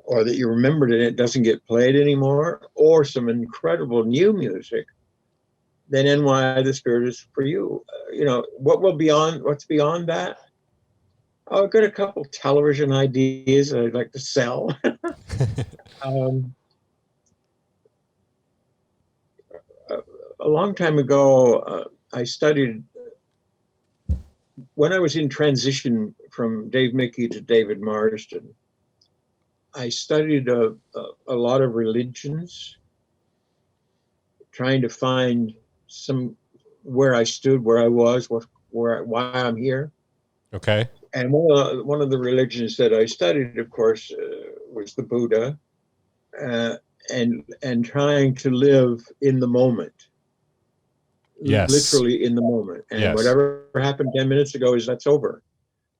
or that you remembered and it doesn't get played anymore, or some incredible new music, then NY the Spirit is for you. What's beyond that? Oh, I've got a couple television ideas that I'd like to sell. A long time ago, I studied, when I was in transition from Dave Mickey to David Marsden, I studied a lot of religions, trying to find where I stood, where I was, why I'm here. Okay. And one of the religions that I studied, of course, was the Buddha, and trying to live in the moment. Yes. Literally in the moment. And whatever happened 10 minutes ago that's over.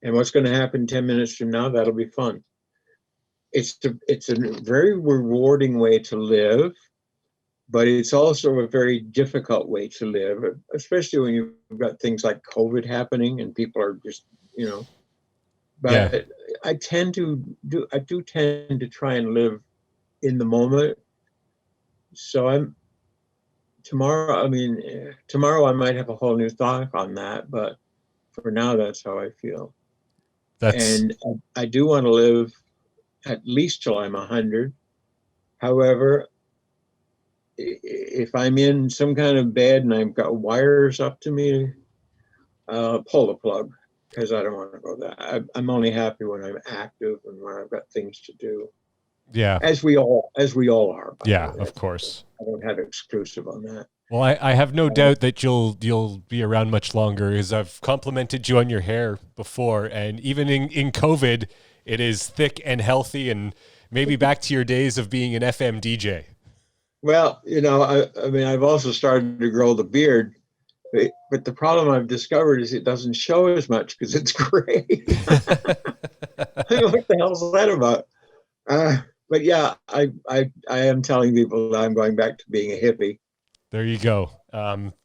And what's going to happen 10 minutes from now, that'll be fun. It's a very rewarding way to live, but it's also a very difficult way to live, especially when you've got things like COVID happening and people are just, but I do tend to try and live in the moment. So tomorrow I might have a whole new thought on that, but for now, that's how I feel. And I do want to live at least till I'm 100. However, if I'm in some kind of bed and I've got wires up to me, pull the plug, because I don't want to go that. I'm only happy when I'm active and when I've got things to do. Yeah. as we all are, by the Yeah, way. of course. I don't have exclusive on that. Well, I have no doubt that you'll be around much longer, as I've complimented you on your hair before, and even in COVID, it is thick and healthy, and maybe back to your days of being an FM DJ. Well, I mean, I've also started to grow the beard, but the problem I've discovered is it doesn't show as much because it's gray. What the hell's that about? But yeah, I am telling people that I'm going back to being a hippie. There you go.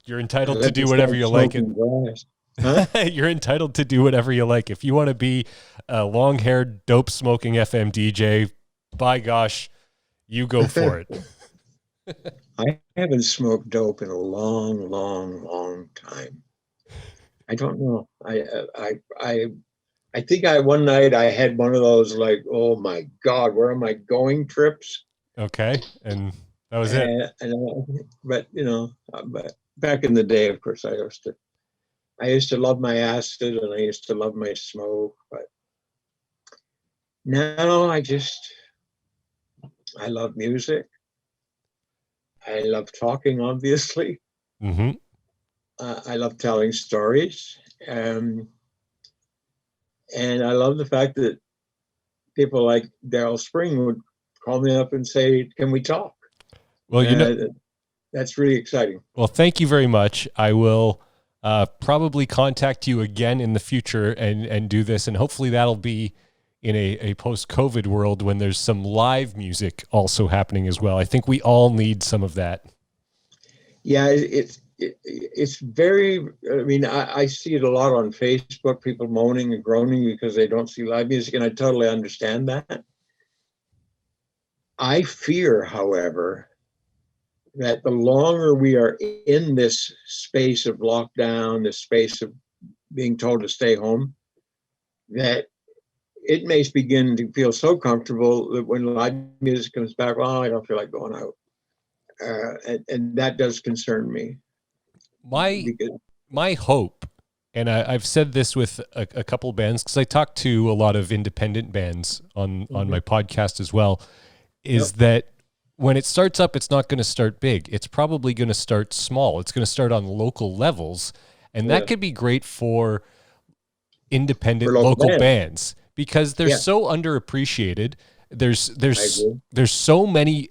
You're entitled to Let me do whatever start you like. smoking grass. Huh? You're entitled to do whatever you like. If you want to be a long-haired, dope-smoking FM DJ, by gosh, you go for it. I haven't smoked dope in a long, long, long time. I don't know. I think one night I had one of those like, oh my God, where am I going trips? Okay, and that was it. But back in the day, of course, I used to love my acid and I used to love my smoke, but now I love music. I love talking, obviously. Mm-hmm. I love telling stories. And I love the fact that people like Daryl Spring would call me up and say, can we talk? Well, that's really exciting. Well, thank you very much. I will probably contact you again in the future and do this, and hopefully that'll be in a post-COVID world when there's some live music also happening as well. I think we all need some of that. Yeah, it's very, I mean, I see it a lot on Facebook, people moaning and groaning because they don't see live music, and I totally understand that. I fear, however, that the longer we are in this space of lockdown, this space of being told to stay home, that it may begin to feel so comfortable that when live music comes back, well, I don't feel like going out. And that does concern me. My hope, and I've said this with a couple bands, because I talk to a lot of independent bands on my podcast as well, is that when it starts up, it's not going to start big. It's probably going to start small. It's going to start on local levels. And that could be great for independent local bands because they're so underappreciated. There's so many.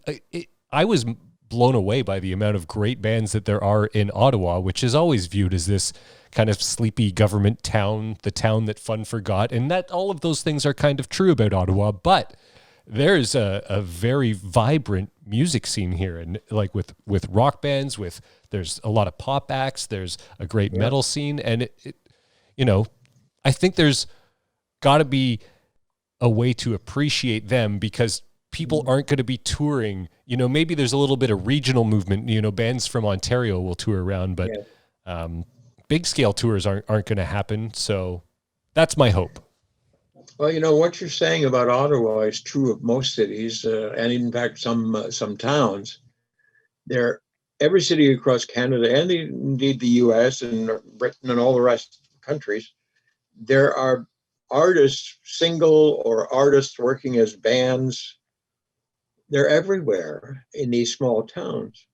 I was blown away by the amount of great bands that there are in Ottawa, which is always viewed as this kind of sleepy government town, the town that fun forgot. And that all of those things are kind of true about Ottawa, but there's a very vibrant music scene here, and like with rock bands, there's a lot of pop acts, there's a great metal scene, and I think there's got to be a way to appreciate them because people aren't going to be touring. Maybe there's a little bit of regional movement. Bands from Ontario will tour around, but big scale tours aren't going to happen. So that's my hope. Well, what you're saying about Ottawa is true of most cities, and in fact, some towns. Every city across Canada, and indeed the U.S. and Britain and all the rest of the countries, there are artists, single or artists working as bands. They're everywhere in these small towns,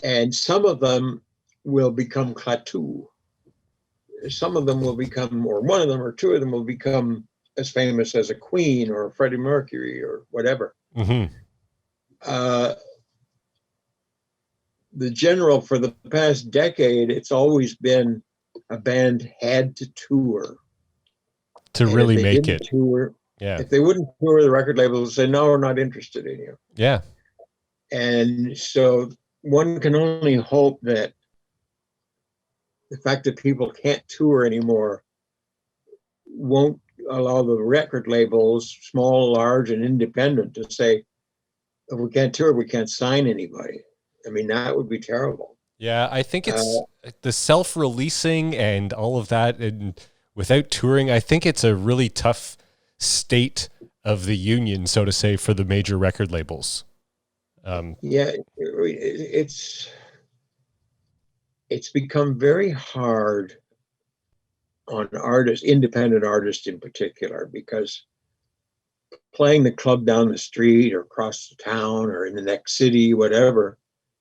and some of them will become plateau. Some of them will become, or one of them or two of them will become as famous as a Queen or Freddie Mercury or whatever. Mm-hmm. The general for the past decade, it's always been a band had to tour to really make it. If they wouldn't tour, the record label would say, no, we're not interested in you. Yeah. And so one can only hope that the fact that people can't tour anymore won't allow the record labels, small, large, and independent, to say, if we can't tour, we can't sign anybody. I mean, that would be terrible. Yeah, I think it's the self-releasing and all of that, and without touring, I think it's a really tough state of the union, so to say, for the major record labels. It's become very hard on artists, independent artists in particular, because playing the club down the street or across the town or in the next city, whatever.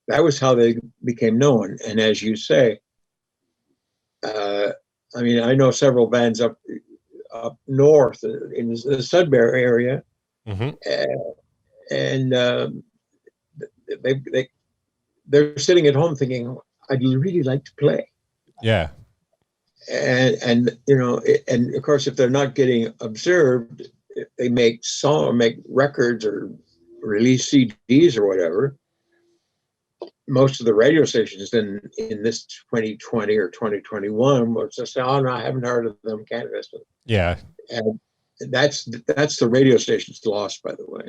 That was how they became known. And as you say, I mean, I know several bands up north in the Sudbury area, Mm-hmm. and they're sitting at home thinking, I'd really like to play. Yeah. And and of course, if they're not getting observed, if they make records or release CDs or whatever, most of the radio stations in this 2020 or 2021 will just say, "Oh no, I haven't heard of them, can't listen." Yeah. And that's the radio station's loss, by the way.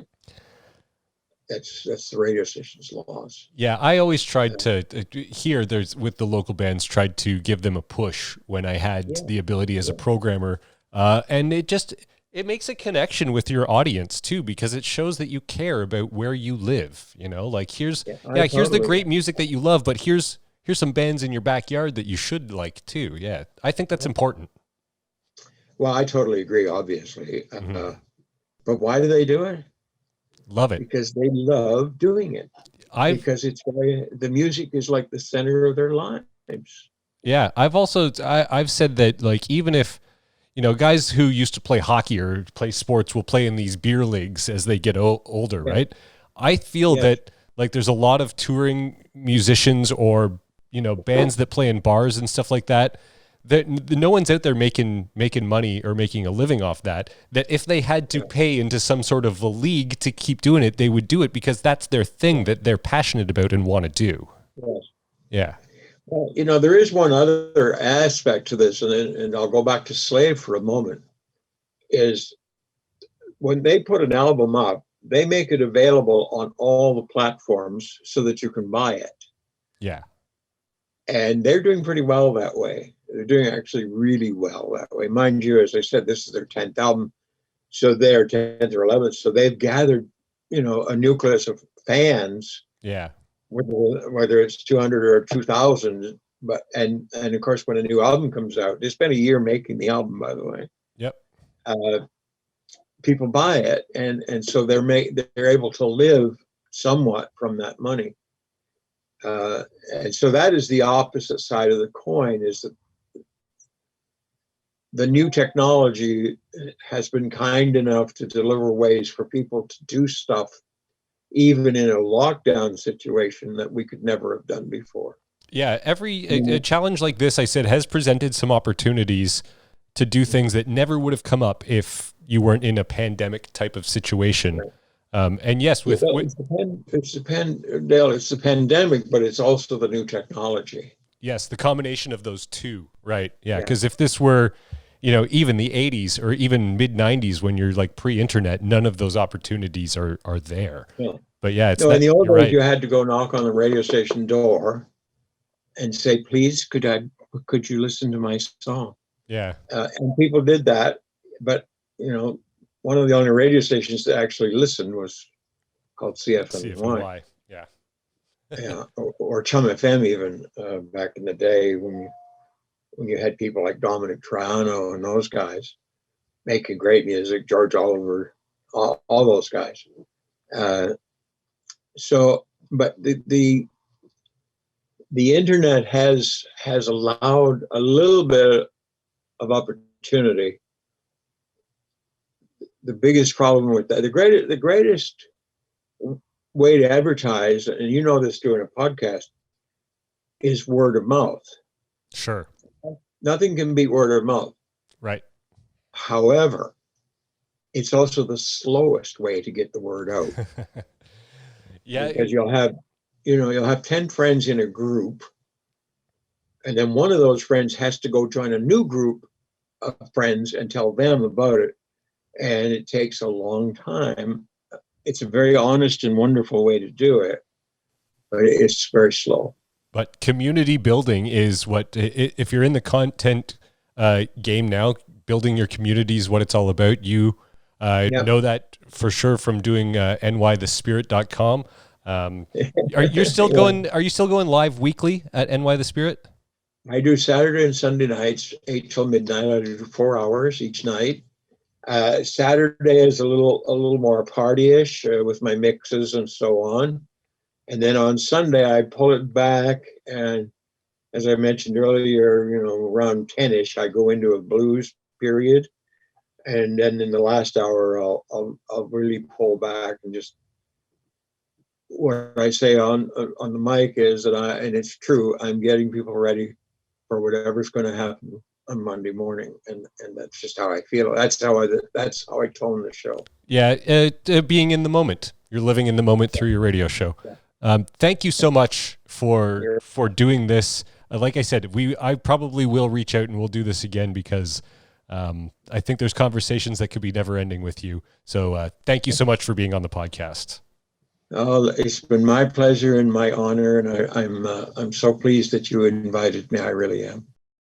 That's the radio station's loss. Yeah, I always tried to here. There's with the local bands, tried to give them a push when I had the ability as a programmer, and it makes a connection with your audience too, because it shows that you care about where you live. You know, like here's the great music that you love, but here's some bands in your backyard that you should like too. Yeah, I think that's important. Well, I totally agree, obviously, but why do they do it? Love it. Because they love doing it. Because the music is like the center of their lives. Yeah, I've said that, like, even if, you know, guys who used to play hockey or play sports will play in these beer leagues as they get older, right? I feel that, like, there's a lot of touring musicians or, you know, bands that play in bars and stuff like that, that no one's out there making money or making a living off that if they had to pay into some sort of a league to keep doing it, they would do it because that's their thing that they're passionate about and want to do. Yes. Yeah. Well, you know, there is one other aspect to this, and I'll go back to Slave for a moment, is when they put an album up, they make it available on all the platforms so that you can buy it. Yeah. And they're doing pretty well that way. They're doing actually really well that way. Mind you, as I said, this is their 10th album. So they're 10th or 11th. So they've gathered, you know, a nucleus of fans. Yeah. Whether it's 200 or 2,000. But and of course, when a new album comes out, they spent a year making the album, by the way. Yep. People buy it. And so they're able to live somewhat from that money. And so that is the opposite side of the coin, is that the new technology has been kind enough to deliver ways for people to do stuff, even in a lockdown situation, that we could never have done before. Yeah, a challenge like this, I said, has presented some opportunities to do things that never would have come up if you weren't in a pandemic type of situation. Right. And yes, it's the pandemic, but it's also the new technology. Yes, the combination of those two, right? Yeah, because if this were, you know, even the 80s or even mid 90s, when you're like pre-internet, none of those opportunities are there. Yeah. But yeah, it's in the old days, you had to go knock on the radio station door and say, "Please, could you listen to my song?" Yeah, and people did that, but you know, one of the only radio stations that actually listened was called CFNY. Yeah. Yeah, or Chum FM even back in the day when you had people like Dominic Triano and those guys making great music, George Oliver, all those guys. But the internet has allowed a little bit of opportunity. The biggest problem with that, the greatest way to advertise, and you know this doing a podcast, is word of mouth. Sure. Nothing can beat word of mouth. Right. However, it's also the slowest way to get the word out. Yeah. Because you'll have 10 friends in a group, and then one of those friends has to go join a new group of friends and tell them about it. And it takes a long time. It's a very honest and wonderful way to do it, but it's very slow. But community building is what, if you're in the content game now, building your community is what it's all about. You know that for sure from doing nythespirit.com. Are you still going live weekly at NY The Spirit? I do Saturday and Sunday nights, 8 till midnight. I do 4 hours each night. Saturday is a little more partyish with my mixes and so on. And then on Sunday, I pull it back. And as I mentioned earlier, around 10ish, I go into a blues period. And then in the last hour, I'll really pull back and just, what I say on the mic is that and it's true, I'm getting people ready for whatever's going to happen on Monday morning, and that's just how I feel. That's how I tone the show. Yeah, being in the moment. You're living in the moment through your radio show. Thank you so much for doing this. Like I said, I probably will reach out and we'll do this again because I think there's conversations that could be never ending with you. So thank you so much for being on the podcast. Oh, it's been my pleasure and my honor, and I'm so pleased that you invited me. I really am.